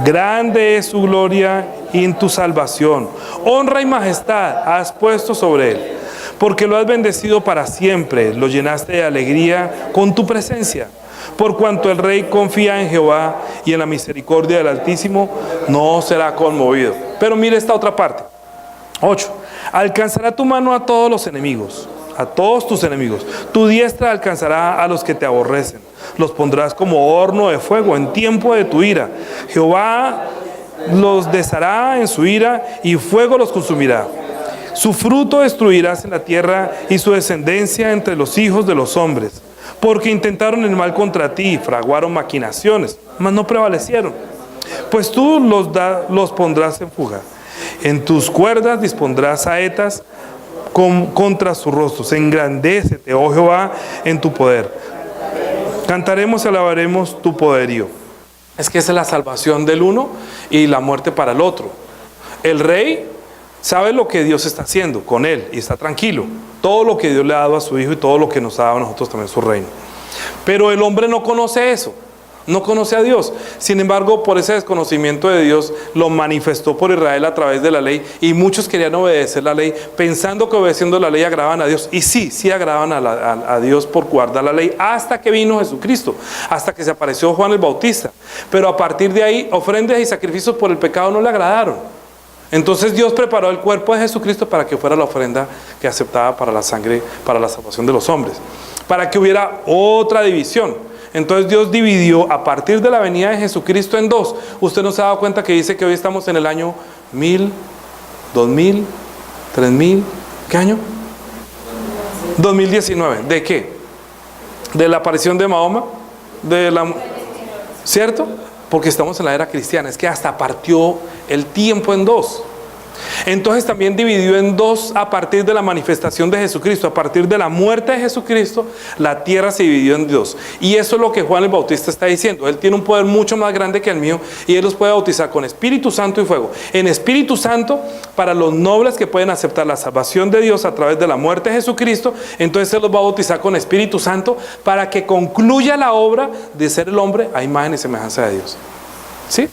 Grande es su gloria y en tu salvación. Honra y majestad has puesto sobre él. Porque lo has bendecido para siempre. Lo llenaste de alegría con tu presencia. Por cuanto el rey confía en Jehová y en la misericordia del Altísimo, no será conmovido. Pero mire esta otra parte. 8. Alcanzará tu mano a todos los enemigos, a todos tus enemigos. Tu diestra alcanzará a los que te aborrecen. Los pondrás como horno de fuego en tiempo de tu ira. Jehová los deshará en su ira y fuego los consumirá. Su fruto destruirás en la tierra y su descendencia entre los hijos de los hombres. Porque intentaron el mal contra ti, fraguaron maquinaciones, mas no prevalecieron. Pues tú los pondrás en fuga. En tus cuerdas dispondrás saetas contra sus rostros. Engrandécete, oh Jehová, en tu poder. Cantaremos y alabaremos tu poderío. Es que esa es la salvación del uno y la muerte para el otro. El rey sabe lo que Dios está haciendo con él y está tranquilo. Todo lo que Dios le ha dado a su hijo y todo lo que nos ha dado a nosotros también su reino. Pero el hombre no conoce eso, no conoce a Dios. Sin embargo, por ese desconocimiento de Dios, lo manifestó por Israel a través de la ley. Y muchos querían obedecer la ley, pensando que obedeciendo la ley agradaban a Dios. Y sí agradaban a Dios por guardar la ley, hasta que vino Jesucristo, hasta que se apareció Juan el Bautista. Pero a partir de ahí, ofrendas y sacrificios por el pecado no le agradaron. Entonces Dios preparó el cuerpo de Jesucristo para que fuera la ofrenda que aceptaba para la sangre, para la salvación de los hombres, para que hubiera otra división. Entonces Dios dividió a partir de la venida de Jesucristo en dos. Usted no se ha dado cuenta que dice que hoy estamos en el año 1000, 2000, 3000, ¿qué año? 2019. ¿De qué? De la aparición de Mahoma, ¿cierto? Porque estamos en la era cristiana. Es que hasta partió el tiempo en dos. Entonces también dividió en dos a partir de la manifestación de Jesucristo. A partir de la muerte de Jesucristo, la tierra se dividió en dos. Y eso es lo que Juan el Bautista está diciendo. Él tiene un poder mucho más grande que el mío y él los puede bautizar con Espíritu Santo y fuego. En Espíritu Santo, para los nobles que pueden aceptar la salvación de Dios a través de la muerte de Jesucristo, entonces él los va a bautizar con Espíritu Santo para que concluya la obra de ser el hombre a imagen y semejanza de Dios. ¿Sí?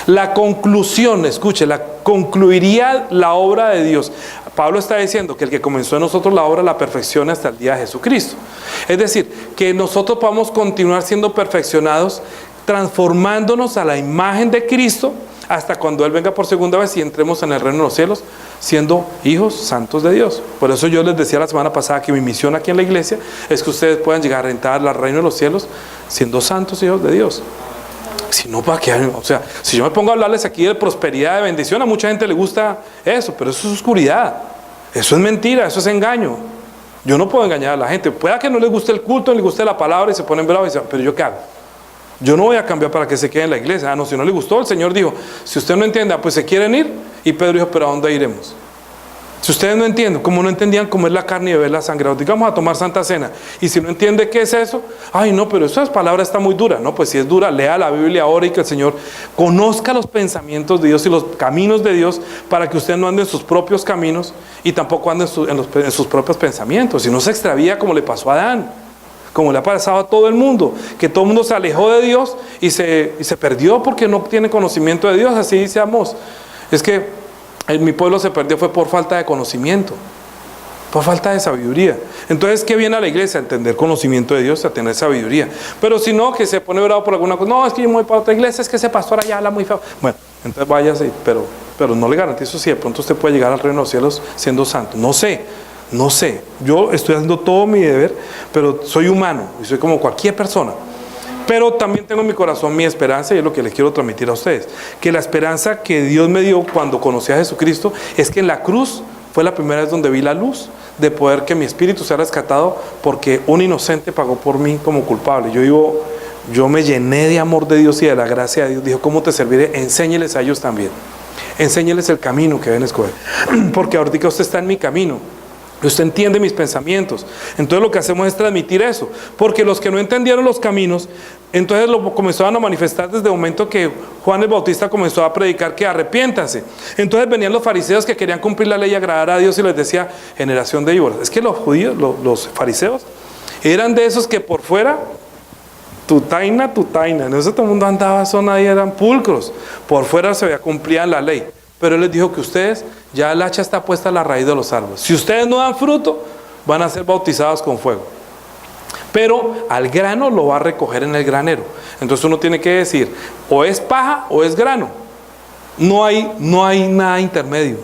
La conclusión, escuche, concluiría la obra de Dios. Pablo está diciendo que el que comenzó en nosotros la obra la perfecciona hasta el día de Jesucristo. Es decir, que nosotros podamos continuar siendo perfeccionados, transformándonos a la imagen de Cristo hasta cuando Él venga por segunda vez y entremos en el reino de los cielos siendo hijos santos de Dios. Por eso yo les decía la semana pasada que mi misión aquí en la iglesia es que ustedes puedan llegar a entrar al reino de los cielos siendo santos hijos de Dios. Si no, ¿para qué? O sea, si yo me pongo a hablarles aquí de prosperidad, de bendición, a mucha gente le gusta eso, pero eso es oscuridad, eso es mentira, eso es engaño. Yo no puedo engañar a la gente. Pueda que no les guste el culto, no les guste la palabra y se ponen bravos y dicen, pero ¿yo qué hago? Yo no voy a cambiar para que se quede en la iglesia. Ah, no, si no le gustó, el Señor dijo, si usted no entiende, pues se quieren ir. Y Pedro dijo, pero ¿a dónde iremos? Si ustedes no entienden, como no entendían cómo es la carne y beber la sangre, digamos a tomar Santa Cena, y si no entiende qué es eso, ay no, pero esa palabra está muy dura. No, pues si es dura, lea la Biblia ahora y que el Señor conozca los pensamientos de Dios y los caminos de Dios, para que usted no ande en sus propios caminos y tampoco ande en sus propios pensamientos, y no se extravía como le pasó a Adán. como le ha pasado a todo el mundo, que todo el mundo se alejó de Dios y se perdió porque no tiene conocimiento de Dios. Así dice Amós. Es que mi pueblo se perdió fue por falta de conocimiento, por falta de sabiduría. Entonces, ¿qué viene a la iglesia? A entender conocimiento de Dios, a tener sabiduría. Pero si no, que se pone bravo por alguna cosa, no, es que yo me voy para otra iglesia, es que ese pastor allá habla muy feo. Bueno, entonces váyase, pero no le garantizo si de pronto usted puede llegar al reino de los cielos siendo santo. No sé, yo estoy haciendo todo mi deber, pero soy humano y soy como cualquier persona. Pero también tengo en mi corazón mi esperanza, y es lo que les quiero transmitir a ustedes, que la esperanza que Dios me dio cuando conocí a Jesucristo es que en la cruz fue la primera vez donde vi la luz de poder que mi espíritu sea rescatado, porque un inocente pagó por mí como culpable. Yo me llené de amor de Dios y de la gracia de Dios. Dijo, ¿cómo te serviré? Enséñeles a ellos también. Enséñeles el camino que deben escoger, porque ahorita usted está en mi camino. Usted entiende mis pensamientos. Entonces lo que hacemos es transmitir eso, porque los que no entendieron los caminos, entonces lo comenzaban a manifestar desde el momento que Juan el Bautista comenzó a predicar que arrepiéntanse. Entonces venían los fariseos que querían cumplir la ley y agradar a Dios, y les decía, generación de víboras. Es que los judíos, los fariseos, eran de esos que por fuera, tutaina, en eso todo el mundo andaba, eso nadie, eran pulcros, por fuera se veía, cumplían la ley. Pero él les dijo que ustedes, ya el hacha está puesta a la raíz de los árboles. Si ustedes no dan fruto, van a ser bautizados con fuego. Pero al grano lo va a recoger en el granero. Entonces uno tiene que decir, o es paja o es grano. No hay nada intermedio.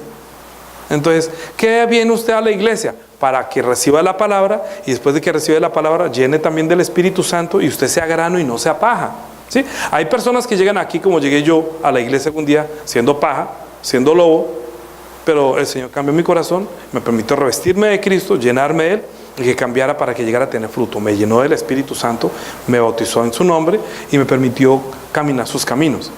Entonces, ¿qué viene usted a la iglesia? Para que reciba la palabra, y después de que reciba la palabra, llene también del Espíritu Santo, y usted sea grano y no sea paja. ¿Sí? Hay personas que llegan aquí, como llegué yo a la iglesia un día, siendo paja, siendo lobo, pero el Señor cambió mi corazón, me permitió revestirme de Cristo, llenarme de Él, y que cambiara para que llegara a tener fruto. Me llenó del Espíritu Santo, me bautizó en su nombre y me permitió caminar sus caminos.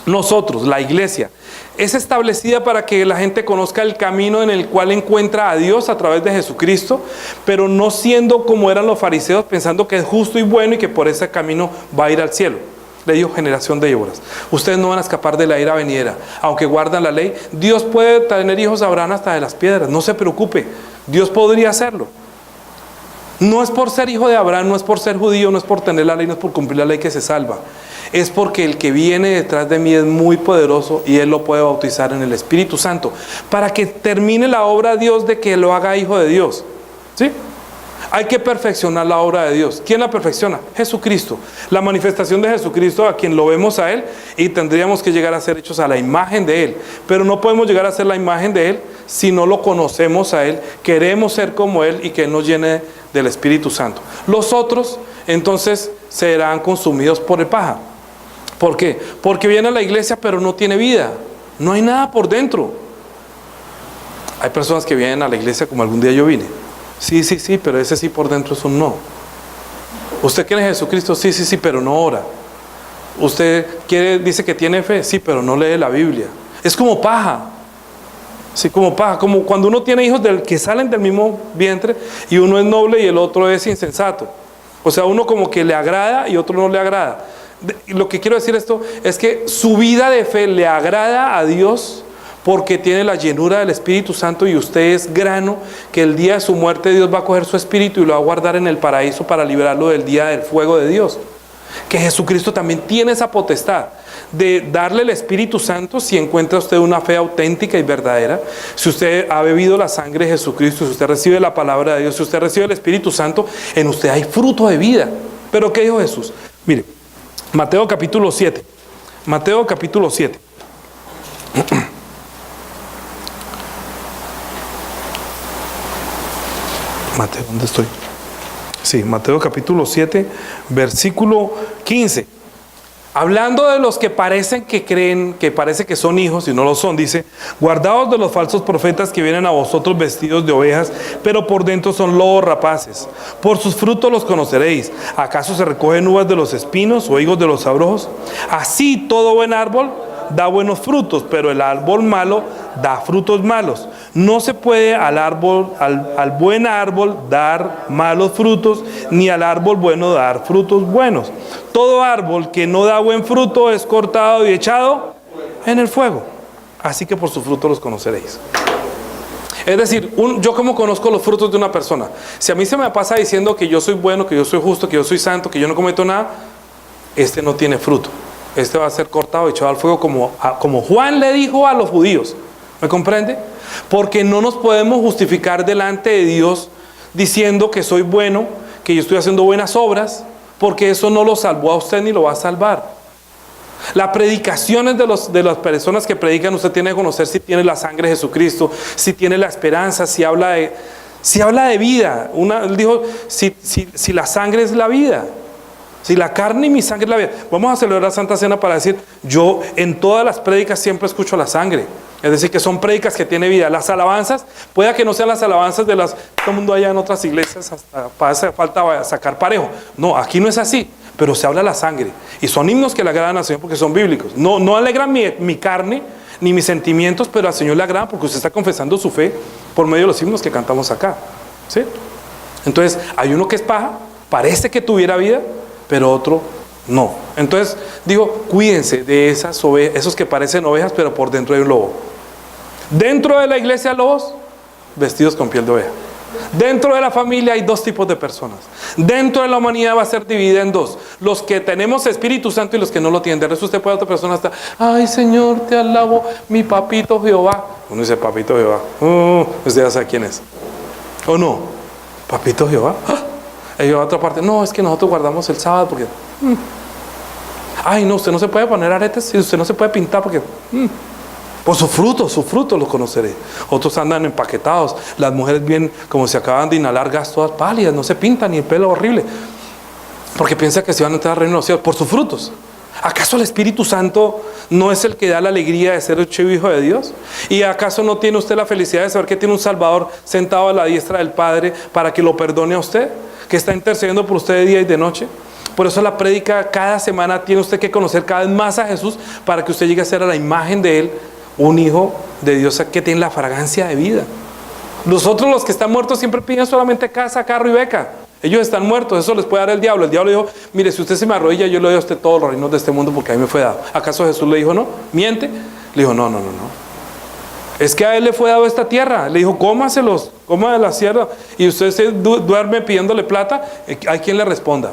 Nosotros, la iglesia, es establecida para que la gente conozca el camino en el cual encuentra a Dios a través de Jesucristo, pero no siendo como eran los fariseos, pensando que es justo y bueno y que por ese camino va a ir al cielo. Le dijo, generación de víboras, ustedes no van a escapar de la ira venidera, aunque guardan la ley. Dios puede tener hijos a Abraham hasta de las piedras, no se preocupe, Dios podría hacerlo. No es por ser hijo de Abraham, no es por ser judío, no es por tener la ley, no es por cumplir la ley que se salva. Es porque el que viene detrás de mí es muy poderoso y Él lo puede bautizar en el Espíritu Santo, para que termine la obra de Dios de que lo haga hijo de Dios. ¿Sí? Hay que perfeccionar la obra de Dios. ¿Quién la perfecciona? Jesucristo. La manifestación de Jesucristo, a quien lo vemos a Él, y tendríamos que llegar a ser hechos a la imagen de Él. Pero no podemos llegar a ser la imagen de Él si no lo conocemos a Él, queremos ser como Él y que Él nos llene del Espíritu Santo. Los otros, entonces, serán consumidos por el paja. ¿Por qué? Porque viene a la iglesia pero no tiene vida. No hay nada por dentro. Hay personas que vienen a la iglesia como algún día yo vine. Sí, pero ese sí por dentro es un no. ¿Usted cree en Jesucristo? Sí, pero no ora. ¿Usted dice que tiene fe? Sí, pero no lee la Biblia. Es como paja. Sí, como paja. Como cuando uno tiene hijos que salen del mismo vientre y uno es noble y el otro es insensato. O sea, uno como que le agrada y otro no le agrada. Lo que quiero decir esto es que su vida de fe le agrada a Dios porque tiene la llenura del Espíritu Santo, y usted es grano que el día de su muerte Dios va a coger su espíritu y lo va a guardar en el paraíso para liberarlo del día del fuego de Dios. Que Jesucristo también tiene esa potestad de darle el Espíritu Santo si encuentra usted una fe auténtica y verdadera. Si usted ha bebido la sangre de Jesucristo, si usted recibe la palabra de Dios, si usted recibe el Espíritu Santo, en usted hay fruto de vida. ¿Pero qué dijo Jesús? Mire, Mateo capítulo 7. Mateo capítulo 7. Mateo, ¿dónde estoy? Sí, Mateo capítulo 7, versículo 15. Hablando de los que parecen que creen, que parece que son hijos y no lo son, dice: guardaos de los falsos profetas que vienen a vosotros vestidos de ovejas, pero por dentro son lobos rapaces. Por sus frutos los conoceréis. ¿Acaso se recogen uvas de los espinos o higos de los abrojos? Así todo buen árbol da buenos frutos, pero el árbol malo da frutos malos. No se puede al buen árbol dar malos frutos, ni al árbol bueno dar frutos buenos. Todo árbol que no da buen fruto es cortado y echado en el fuego. Así que por su fruto los conoceréis. Es decir, yo como conozco los frutos de una persona. Si a mí se me pasa diciendo que yo soy bueno, que yo soy justo, que yo soy santo, que yo no cometo nada, este no tiene fruto. Este va a ser cortado y echado al fuego como Juan le dijo a los judíos. ¿Me comprende? Porque no nos podemos justificar delante de Dios diciendo que soy bueno, que yo estoy haciendo buenas obras, porque eso no lo salvó a usted ni lo va a salvar. Las predicaciones de las personas que predican, usted tiene que conocer si tiene la sangre de Jesucristo, si tiene la esperanza, si habla de vida. Él dijo, si la sangre es la vida, si la carne y mi sangre es la vida. Vamos a celebrar Santa Cena para decir, yo en todas las prédicas siempre escucho la sangre. Es decir, que son prédicas que tienen vida. Las alabanzas, pueda que no sean las alabanzas de todo el mundo allá en otras iglesias, hasta hace falta sacar parejo. No, aquí no es así, pero se habla la sangre. Y son himnos que le agradan al Señor porque son bíblicos. No alegran mi carne, ni mis sentimientos, pero al Señor le agradan porque usted está confesando su fe por medio de los himnos que cantamos acá. ¿Sí? Entonces, hay uno que es paja, parece que tuviera vida, pero otro no. Entonces, digo, cuídense de esas ovejas, esos que parecen ovejas, pero por dentro hay un lobo. Dentro de la iglesia, lobos vestidos con piel de oveja. Dentro de la familia hay dos tipos de personas. Dentro de la humanidad va a ser dividida en dos: los que tenemos Espíritu Santo y los que no lo tienen. De resto usted puede, otra persona está, ay Señor, te alabo, mi papito Jehová. Uno dice, papito Jehová, usted ya sabe quién es. ¿O no? Papito Jehová. Y a otra parte, no, es que nosotros guardamos el sábado porque ay no, usted no se puede poner aretes y usted no se puede pintar porque por sus frutos los conoceré. Otros andan empaquetados. Las mujeres bien como si acaban de inhalar gas, todas pálidas, no se pintan, ni el pelo horrible, porque piensan que se van a entrar al reino de los cielos. Por sus frutos. ¿Acaso el Espíritu Santo no es el que da la alegría de ser hecho hijo de Dios? ¿Y acaso no tiene usted la felicidad de saber que tiene un Salvador sentado a la diestra del Padre para que lo perdone a usted, que está intercediendo por usted de día y de noche? Por eso la prédica cada semana tiene usted que conocer cada vez más a Jesús, para que usted llegue a ser a la imagen de Él, un hijo de Dios que tiene la fragancia de vida. Nosotros, los que están muertos, siempre piden solamente casa, carro y beca. Ellos están muertos, eso les puede dar el diablo. El diablo dijo, mire, si usted se me arrodilla, yo le doy a usted todos los reinos de este mundo porque a mí me fue dado. ¿Acaso Jesús le dijo no? ¿Miente? Le dijo, no. Es que a él le fue dado esta tierra. Le dijo, cómaselos, coma de la sierra. Y usted se duerme pidiéndole plata, hay quien le responda.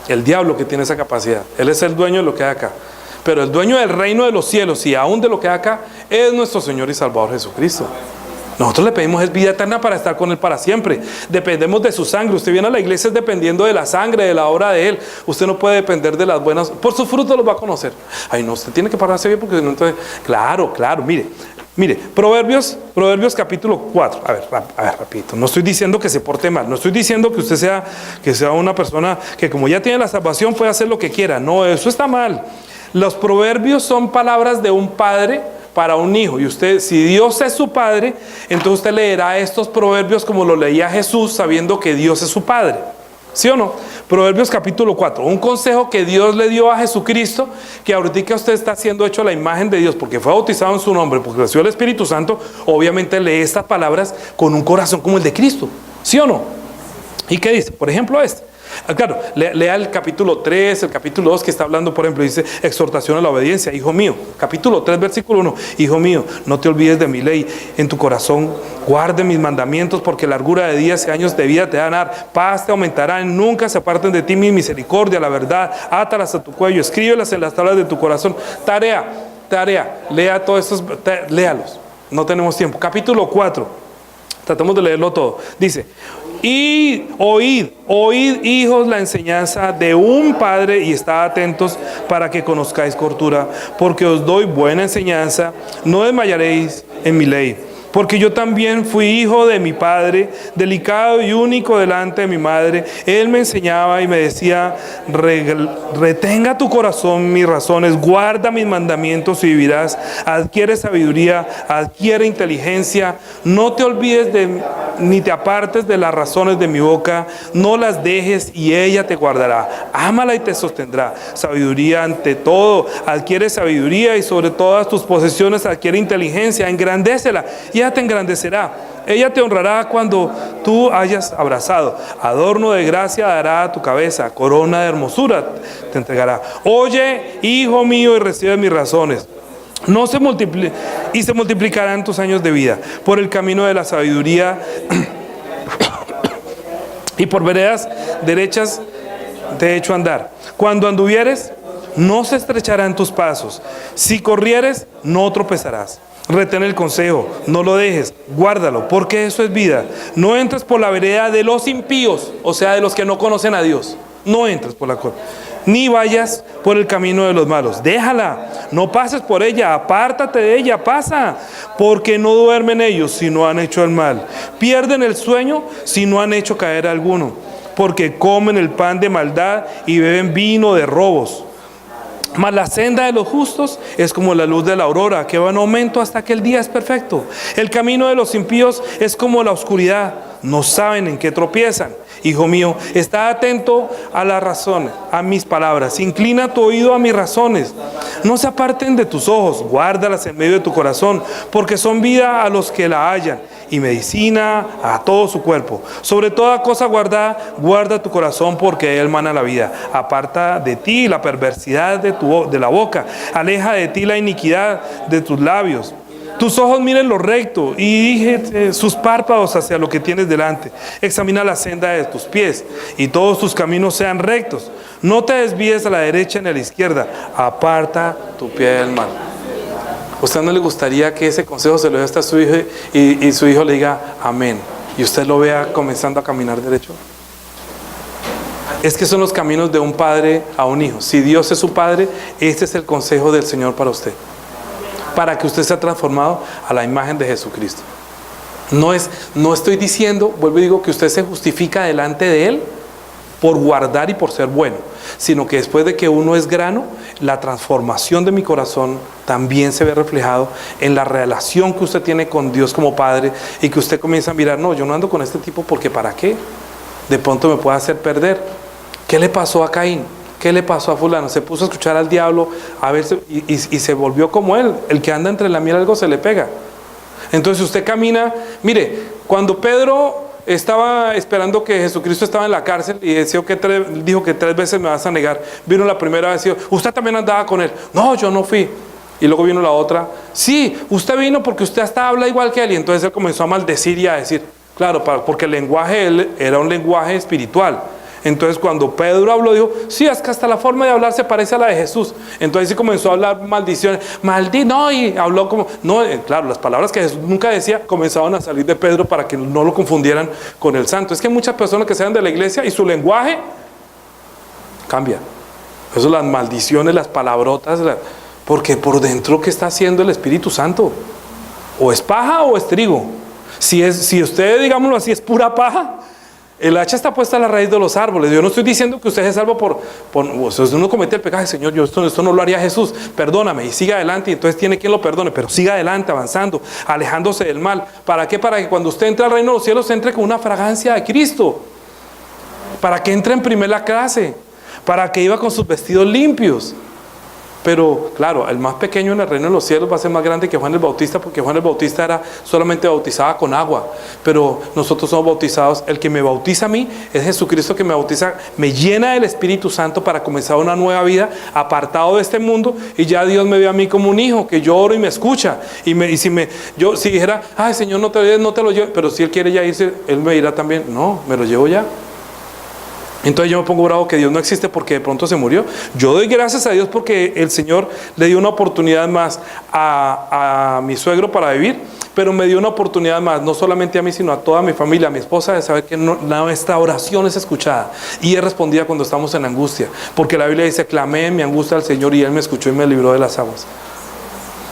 El diablo, que tiene esa capacidad. Él es el dueño de lo que hay acá. Pero el dueño del reino de los cielos y aún de lo que hay acá es nuestro Señor y Salvador Jesucristo. Nosotros le pedimos es vida eterna para estar con Él para siempre. Dependemos de su sangre. Usted viene a la iglesia dependiendo de la sangre, de la obra de Él. Usted no puede depender de las buenas. Por sus frutos los va a conocer. Ay, no, usted tiene que pararse bien porque no, entonces... Claro, mire, Proverbios capítulo 4. A ver, rapidito. No estoy diciendo que se porte mal. No estoy diciendo que usted sea una persona que, como ya tiene la salvación, puede hacer lo que quiera. No, eso está mal. Los proverbios son palabras de un padre para un hijo. Y usted, si Dios es su padre, entonces usted leerá estos proverbios como lo leía Jesús, sabiendo que Dios es su padre. ¿Sí o no? Proverbios capítulo 4. Un consejo que Dios le dio a Jesucristo, que ahorita usted está siendo hecho a la imagen de Dios, porque fue bautizado en su nombre, porque recibió el Espíritu Santo. Obviamente lee estas palabras con un corazón como el de Cristo. ¿Sí o no? ¿Y qué dice? Por ejemplo claro, lea el capítulo 3, el capítulo 2 que está hablando, por ejemplo, dice exhortación a la obediencia. Hijo mío, capítulo 3, versículo 1. Hijo mío, no te olvides de mi ley, en tu corazón guarde mis mandamientos, porque largura de días y años de vida te van a dar, paz te aumentarán, nunca se aparten de ti mi misericordia, la verdad, átalas a tu cuello, escríbelas en las tablas de tu corazón. Tarea, lea todos estos, léalos, no tenemos tiempo. Capítulo 4, tratamos de leerlo todo. Dice, y oíd hijos la enseñanza de un padre, y estad atentos para que conozcáis cordura, porque os doy buena enseñanza, no desmayaréis en mi ley. Porque yo también fui hijo de mi padre, delicado y único delante de mi madre. Él me enseñaba y me decía, retenga tu corazón mis razones, guarda mis mandamientos y vivirás. Adquiere sabiduría, adquiere inteligencia. No te olvides ni te apartes de las razones de mi boca. No las dejes y ella te guardará. Ámala y te sostendrá. Sabiduría ante todo, adquiere sabiduría, y sobre todas tus posesiones adquiere inteligencia. Engrandécela y ella te engrandecerá. Ella te honrará cuando tú hayas abrazado. Adorno de gracia dará a tu cabeza, corona de hermosura te entregará. Oye, hijo mío, y recibe mis razones. No se multipli- y se multiplicarán tus años de vida por el camino de la sabiduría y por veredas derechas te he hecho andar. Cuando anduvieres, no se estrecharán tus pasos. Si corrieres, no tropezarás. Retén el consejo, no lo dejes, guárdalo, porque eso es vida. No entres por la vereda de los impíos, o sea, de los que no conocen a Dios. No entres por la cosa. Ni vayas por el camino de los malos. Déjala, no pases por ella, apártate de ella, pasa. Porque no duermen ellos si no han hecho el mal. Pierden el sueño si no han hecho caer a alguno. Porque comen el pan de maldad y beben vino de robos. Mas la senda de los justos es como la luz de la aurora, que va en aumento hasta que el día es perfecto. El camino de los impíos es como la oscuridad, no saben en qué tropiezan. Hijo mío, está atento a la razón, a mis palabras, inclina tu oído a mis razones. No se aparten de tus ojos, guárdalas en medio de tu corazón, porque son vida a los que la hallan y medicina a todo su cuerpo. Sobre toda cosa guardada, guarda tu corazón, porque de él mana la vida. Aparta de ti la perversidad de la boca, aleja de ti la iniquidad de tus labios. Tus ojos miren lo recto y dirígete sus párpados hacia lo que tienes delante. Examina la senda de tus pies y todos tus caminos sean rectos. No te desvíes a la derecha ni a la izquierda. Aparta tu pie del mal. ¿A usted no le gustaría que ese consejo se lo dé hasta a su hijo y su hijo le diga amén? Y usted lo vea comenzando a caminar derecho. Es que son los caminos de un padre a un hijo. Si Dios es su padre, este es el consejo del Señor para usted. Para que usted sea transformado a la imagen de Jesucristo. No estoy diciendo, vuelvo y digo, que usted se justifica delante de Él por guardar y por ser bueno, sino que después de que uno es grano, la transformación de mi corazón también se ve reflejado en la relación que usted tiene con Dios como Padre, y que usted comienza a mirar, no, yo no ando con este tipo porque ¿para qué? De pronto me puede hacer perder. ¿Qué le pasó a Caín? ¿Qué le pasó a fulano? Se puso a escuchar al diablo a ver, y se volvió como él. El que anda entre la miel algo se le pega. Entonces usted camina. Mire, cuando Pedro estaba esperando que Jesucristo estaba en la cárcel y dijo que 3 veces me vas a negar, vino la primera vez y dijo, usted también andaba con él. No, yo no fui. Y luego vino la otra, sí, usted vino porque usted hasta habla igual que él. Y entonces él comenzó a maldecir y a decir, claro, porque el lenguaje de él era un lenguaje espiritual. Entonces cuando Pedro habló, dijo, sí, es que hasta la forma de hablar se parece a la de Jesús. Entonces sí comenzó a hablar maldiciones, no, y habló como, no, claro, las palabras que Jesús nunca decía comenzaban a salir de Pedro para que no lo confundieran con el santo. Es que hay muchas personas que sean de la iglesia y su lenguaje cambia. Eso, las maldiciones, las palabrotas, porque por dentro, ¿qué está haciendo el Espíritu Santo? O es paja o es trigo. Si usted, digámoslo así, es pura paja, el hacha está puesta a la raíz de los árboles. Yo no estoy diciendo que usted se salva por uno comete el pecado, Señor, yo esto no lo haría Jesús, perdóname, y siga adelante. Y entonces tiene quien lo perdone, pero siga adelante, avanzando, alejándose del mal. ¿Para qué? Para que cuando usted entre al reino de los cielos, entre con una fragancia de Cristo, para que entre en primera clase, para que iba con sus vestidos limpios. Pero claro, el más pequeño en el reino de los cielos va a ser más grande que Juan el Bautista, porque Juan el Bautista era solamente bautizaba con agua, pero nosotros somos bautizados. El que me bautiza a mí es Jesucristo, que me bautiza, me llena del Espíritu Santo para comenzar una nueva vida, apartado de este mundo. Y ya Dios me ve a mí como un hijo, que yo oro y me escucha. Si dijera, ay Señor, no te lo llevo, pero si Él quiere ya irse, Él me dirá también, no, me lo llevo ya. Entonces yo me pongo bravo que Dios no existe porque de pronto se murió. Yo doy gracias a Dios porque el Señor le dio una oportunidad más a mi suegro para vivir, pero me dio una oportunidad más, no solamente a mí, sino a toda mi familia, a mi esposa, de saber que nuestra oración es escuchada y es respondida cuando estamos en angustia, porque la Biblia dice, clamé en mi angustia al Señor y Él me escuchó y me libró de las aguas.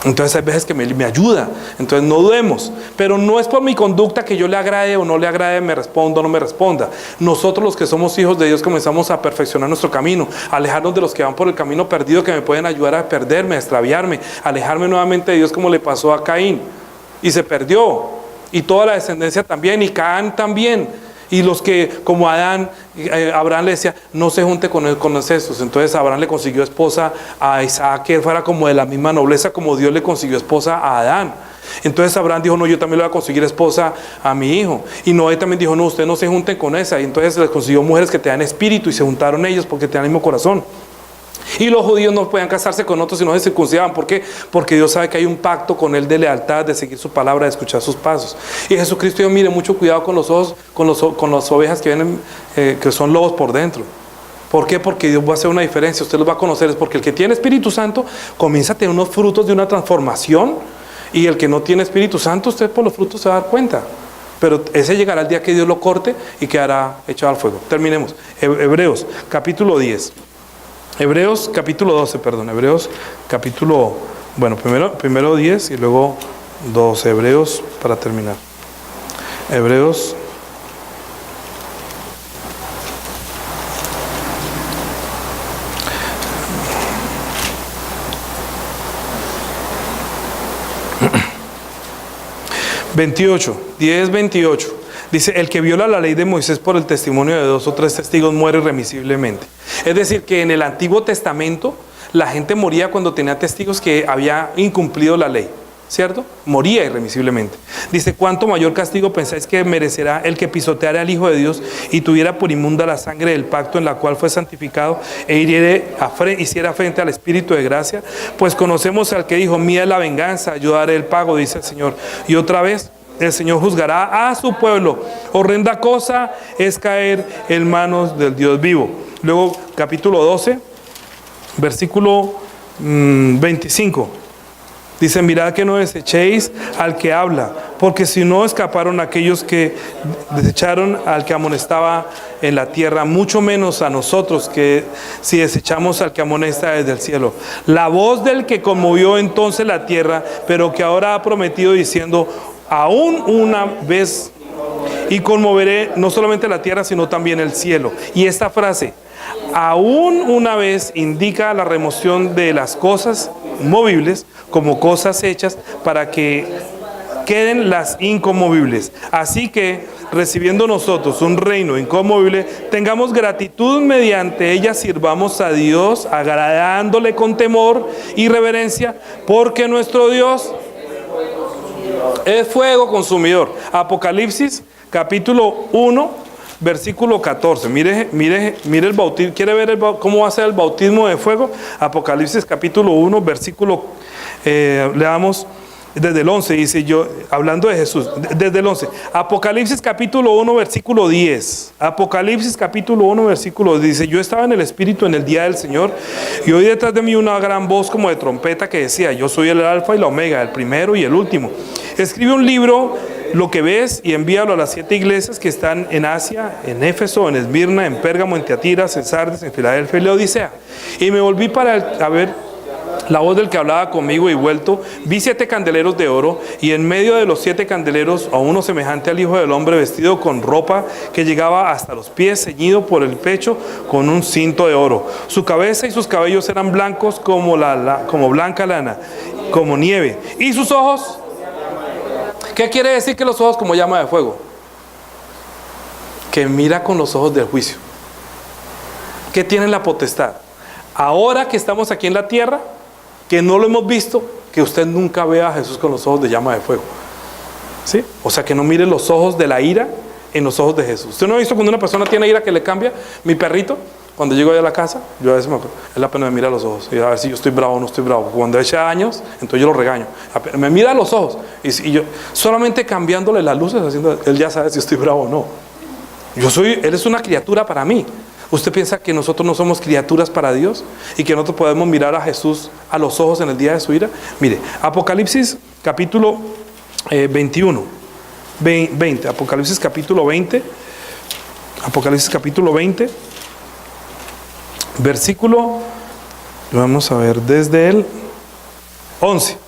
Entonces hay veces que me ayuda. Entonces no dudemos, pero no es por mi conducta que yo le agrade o no le agrade, me responda o no me responda. Nosotros, los que somos hijos de Dios, comenzamos a perfeccionar nuestro camino, a alejarnos de los que van por el camino perdido, que me pueden ayudar a perderme, a extraviarme, a alejarme nuevamente de Dios, como le pasó a Caín, y se perdió, y toda la descendencia también, y Caán también. Y los que, como Adán, Abraham le decía, no se junte con estos. Entonces Abraham le consiguió esposa a Isaac, que fuera como de la misma nobleza como Dios le consiguió esposa a Adán. Entonces Abraham dijo, no, yo también le voy a conseguir esposa a mi hijo. Y Noé también dijo, no, ustedes no se junten con esa. Y entonces les consiguió mujeres que te dan espíritu, y se juntaron ellos porque te dan el mismo corazón. Y los judíos no podían casarse con otros si no se circuncidaban. ¿Por qué? Porque Dios sabe que hay un pacto con él de lealtad, de seguir su palabra, de escuchar sus pasos. Y Jesucristo dijo, mire, mucho cuidado con los ojos, con las ovejas que vienen, que son lobos por dentro. ¿Por qué? Porque Dios va a hacer una diferencia, usted los va a conocer. Es porque el que tiene Espíritu Santo comienza a tener unos frutos de una transformación, y el que no tiene Espíritu Santo, usted por los frutos se va a dar cuenta. Pero ese llegará el día que Dios lo corte y quedará echado al fuego. Terminemos. Hebreos capítulo 10. Hebreos capítulo 12, perdón. Hebreos capítulo, bueno, primero 10 y luego 12. Hebreos para terminar. Hebreos. (28) 10:28 dice: el que viola la ley de Moisés por el testimonio de 2 o 3 testigos muere irremisiblemente. Es decir, que en el Antiguo Testamento la gente moría cuando tenía testigos que había incumplido la ley, ¿cierto? Moría irremisiblemente. Dice: ¿cuánto mayor castigo pensáis que merecerá el que pisoteara al Hijo de Dios y tuviera por inmunda la sangre del pacto en la cual fue santificado e hiciera frente al Espíritu de gracia? Pues conocemos al que dijo: mía es la venganza, yo daré el pago, dice el Señor. Y otra vez, el Señor juzgará a su pueblo. Horrenda cosa es caer en manos del Dios vivo. Luego, capítulo 12, versículo 25. Dice: mirad que no desechéis al que habla, porque si no escaparon aquellos que desecharon al que amonestaba en la tierra, mucho menos a nosotros, que si desechamos al que amonesta desde el cielo. La voz del que conmovió entonces la tierra, pero que ahora ha prometido diciendo: aún una vez, y conmoveré no solamente la tierra, sino también el cielo. Y esta frase, aún una vez, indica la remoción de las cosas movibles como cosas hechas para que queden las inconmovibles. Así que, recibiendo nosotros un reino inconmovible, tengamos gratitud mediante ella, sirvamos a Dios agradándole con temor y reverencia, porque nuestro Dios es fuego consumidor. Apocalipsis capítulo 1 versículo 14. Mire el bautismo. ¿Quiere ver cómo va a ser el bautismo de fuego? Apocalipsis capítulo 1 versículo, leamos desde el 11, dice, yo, hablando de Jesús, desde el 11. Apocalipsis capítulo 1 versículo 10. Apocalipsis capítulo 1 versículo 10. Dice: yo estaba en el Espíritu en el día del Señor, y oí detrás de mí una gran voz como de trompeta que decía: yo soy el alfa y la omega, el primero y el último. Escribe un libro, lo que ves, y envíalo a las 7 iglesias que están en Asia, en Éfeso, en Esmirna, en Pérgamo, en Tiatira, en Sardes, en Filadelfia y Laodicea. Y me volví a ver la voz del que hablaba conmigo, y vuelto, vi 7 candeleros de oro, y en medio de los 7 candeleros a uno semejante al Hijo del Hombre, vestido con ropa que llegaba hasta los pies, ceñido por el pecho con un cinto de oro. Su cabeza y sus cabellos eran blancos como blanca lana, como nieve. Y sus ojos, ¿qué quiere decir que los ojos como llama de fuego? Que mira con los ojos del juicio, que tienen la potestad. Ahora que estamos aquí en la tierra, que no lo hemos visto, que usted nunca vea a Jesús con los ojos de llama de fuego, ¿sí? O sea, que no mire los ojos de la ira en los ojos de Jesús. ¿Usted no ha visto cuando una persona tiene ira que le cambia? Mi perrito, cuando llego allá a la casa, yo a veces me acuerdo, él apenas me mira a los ojos y a ver si yo estoy bravo o no estoy bravo. Cuando echa años, entonces yo lo regaño. Me mira a los ojos y yo, solamente cambiándole las luces, él ya sabe si estoy bravo o no. Él es una criatura para mí. ¿Usted piensa que nosotros no somos criaturas para Dios y que nosotros podemos mirar a Jesús a los ojos en el día de su ira? Mire, Apocalipsis capítulo 20, Apocalipsis capítulo 20, versículo, vamos a ver desde el 11.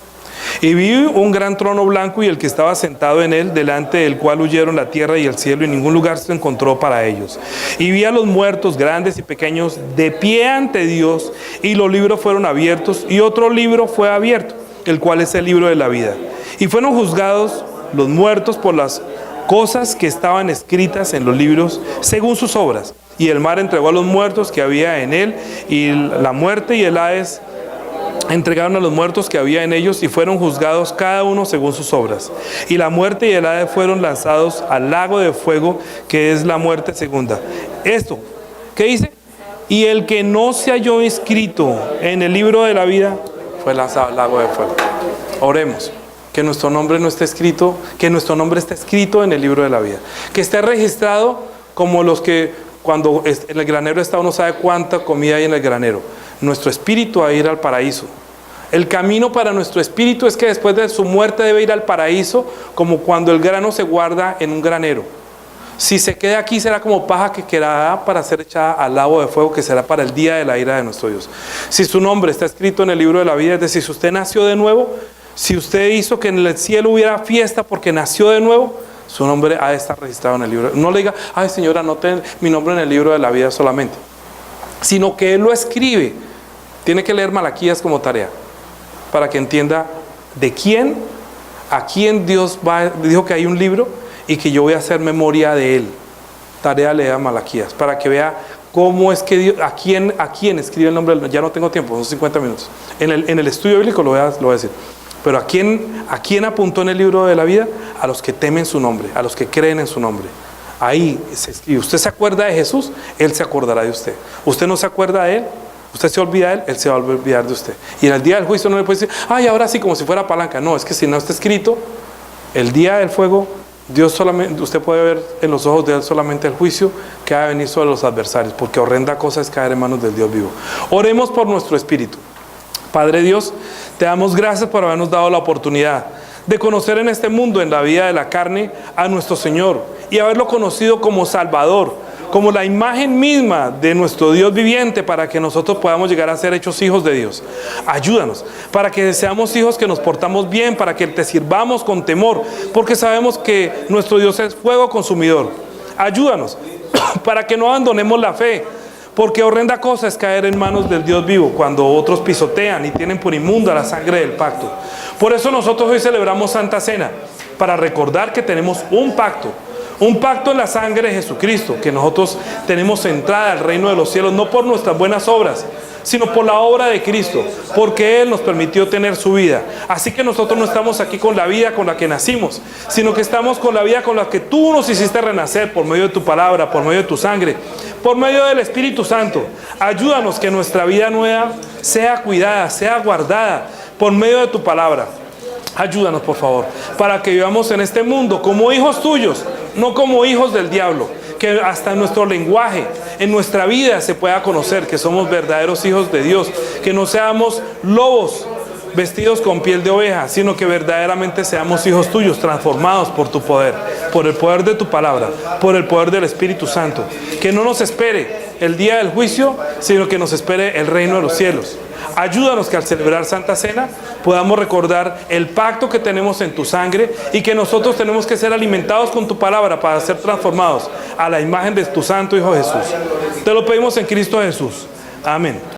Y vi un gran trono blanco y el que estaba sentado en él, delante del cual huyeron la tierra y el cielo, y ningún lugar se encontró para ellos. Y vi a los muertos, grandes y pequeños, de pie ante Dios, y los libros fueron abiertos, y otro libro fue abierto, el cual es el libro de la vida. Y fueron juzgados los muertos por las cosas que estaban escritas en los libros, según sus obras. Y el mar entregó a los muertos que había en él, y la muerte y el Hades entregaron a los muertos que había en ellos, y fueron juzgados cada uno según sus obras. Y la muerte y el Hades fueron lanzados al lago de fuego, que es la muerte segunda. Esto, ¿qué dice? Y el que no se halló inscrito en el libro de la vida fue lanzado al lago de fuego. Oremos. Que nuestro nombre no esté escrito, que nuestro nombre esté escrito en el libro de la vida. Que esté registrado como los que cuando en el granero está uno sabe cuánta comida hay en el granero. Nuestro espíritu a ir al paraíso. El camino para nuestro espíritu es que después de su muerte debe ir al paraíso, como cuando el grano se guarda en un granero. Si se queda aquí será como paja que quedará para ser echada al lago de fuego, que será para el día de la ira de nuestro Dios. Si su nombre está escrito en el libro de la vida, es decir, si usted nació de nuevo, si usted hizo que en el cielo hubiera fiesta porque nació de nuevo, su nombre ha de estar registrado en el libro. No le diga, ay Señor, anote mi nombre en el libro de la vida solamente, sino que Él lo escribe. Tiene que leer Malaquías como tarea, para que entienda de quién, a quién Dios dijo que hay un libro y que yo voy a hacer memoria de Él. Tarea, lea Malaquías, para que vea cómo es que Dios, a quién escribe el nombre del... Ya no tengo tiempo, son 50 minutos. En el estudio bíblico lo voy a decir. Pero ¿a quién apuntó en el libro de la vida? A los que temen su nombre, a los que creen en su nombre. Ahí se escribe. Usted se acuerda de Jesús, Él se acordará de usted. Usted no se acuerda de Él, usted se olvida de Él, Él se va a olvidar de usted. Y en el día del juicio no le puede decir, ay, ahora sí, como si fuera palanca. No, es que si no está escrito, el día del fuego, Dios solamente, usted puede ver en los ojos de Él solamente el juicio que va a venir sobre los adversarios, porque horrenda cosa es caer en manos del Dios vivo. Oremos por nuestro espíritu. Padre Dios, te damos gracias por habernos dado la oportunidad de conocer en este mundo, en la vida de la carne, a nuestro Señor y haberlo conocido como Salvador, como la imagen misma de nuestro Dios viviente, para que nosotros podamos llegar a ser hechos hijos de Dios. Ayúdanos para que seamos hijos que nos portamos bien, para que te sirvamos con temor, porque sabemos que nuestro Dios es fuego consumidor. Ayúdanos para que no abandonemos la fe, porque horrenda cosa es caer en manos del Dios vivo cuando otros pisotean y tienen por inmunda la sangre del pacto. Por eso nosotros hoy celebramos Santa Cena, para recordar que tenemos un pacto en la sangre de Jesucristo, que nosotros tenemos entrada al reino de los cielos, no por nuestras buenas obras, sino por la obra de Cristo, porque Él nos permitió tener su vida. Así que nosotros no estamos aquí con la vida con la que nacimos, sino que estamos con la vida con la que tú nos hiciste renacer, por medio de tu palabra, por medio de tu sangre, por medio del Espíritu Santo. Ayúdanos que nuestra vida nueva sea cuidada, sea guardada por medio de tu palabra. Ayúdanos, por favor, para que vivamos en este mundo como hijos tuyos, no como hijos del diablo. Que hasta en nuestro lenguaje, en nuestra vida se pueda conocer que somos verdaderos hijos de Dios. Que no seamos lobos vestidos con piel de oveja, sino que verdaderamente seamos hijos tuyos, transformados por tu poder, por el poder de tu palabra, por el poder del Espíritu Santo. Que no nos espere el día del juicio, sino que nos espere el reino de los cielos. Ayúdanos que al celebrar Santa Cena podamos recordar el pacto que tenemos en tu sangre, y que nosotros tenemos que ser alimentados con tu palabra para ser transformados a la imagen de tu Santo Hijo Jesús. Te lo pedimos en Cristo Jesús. Amén.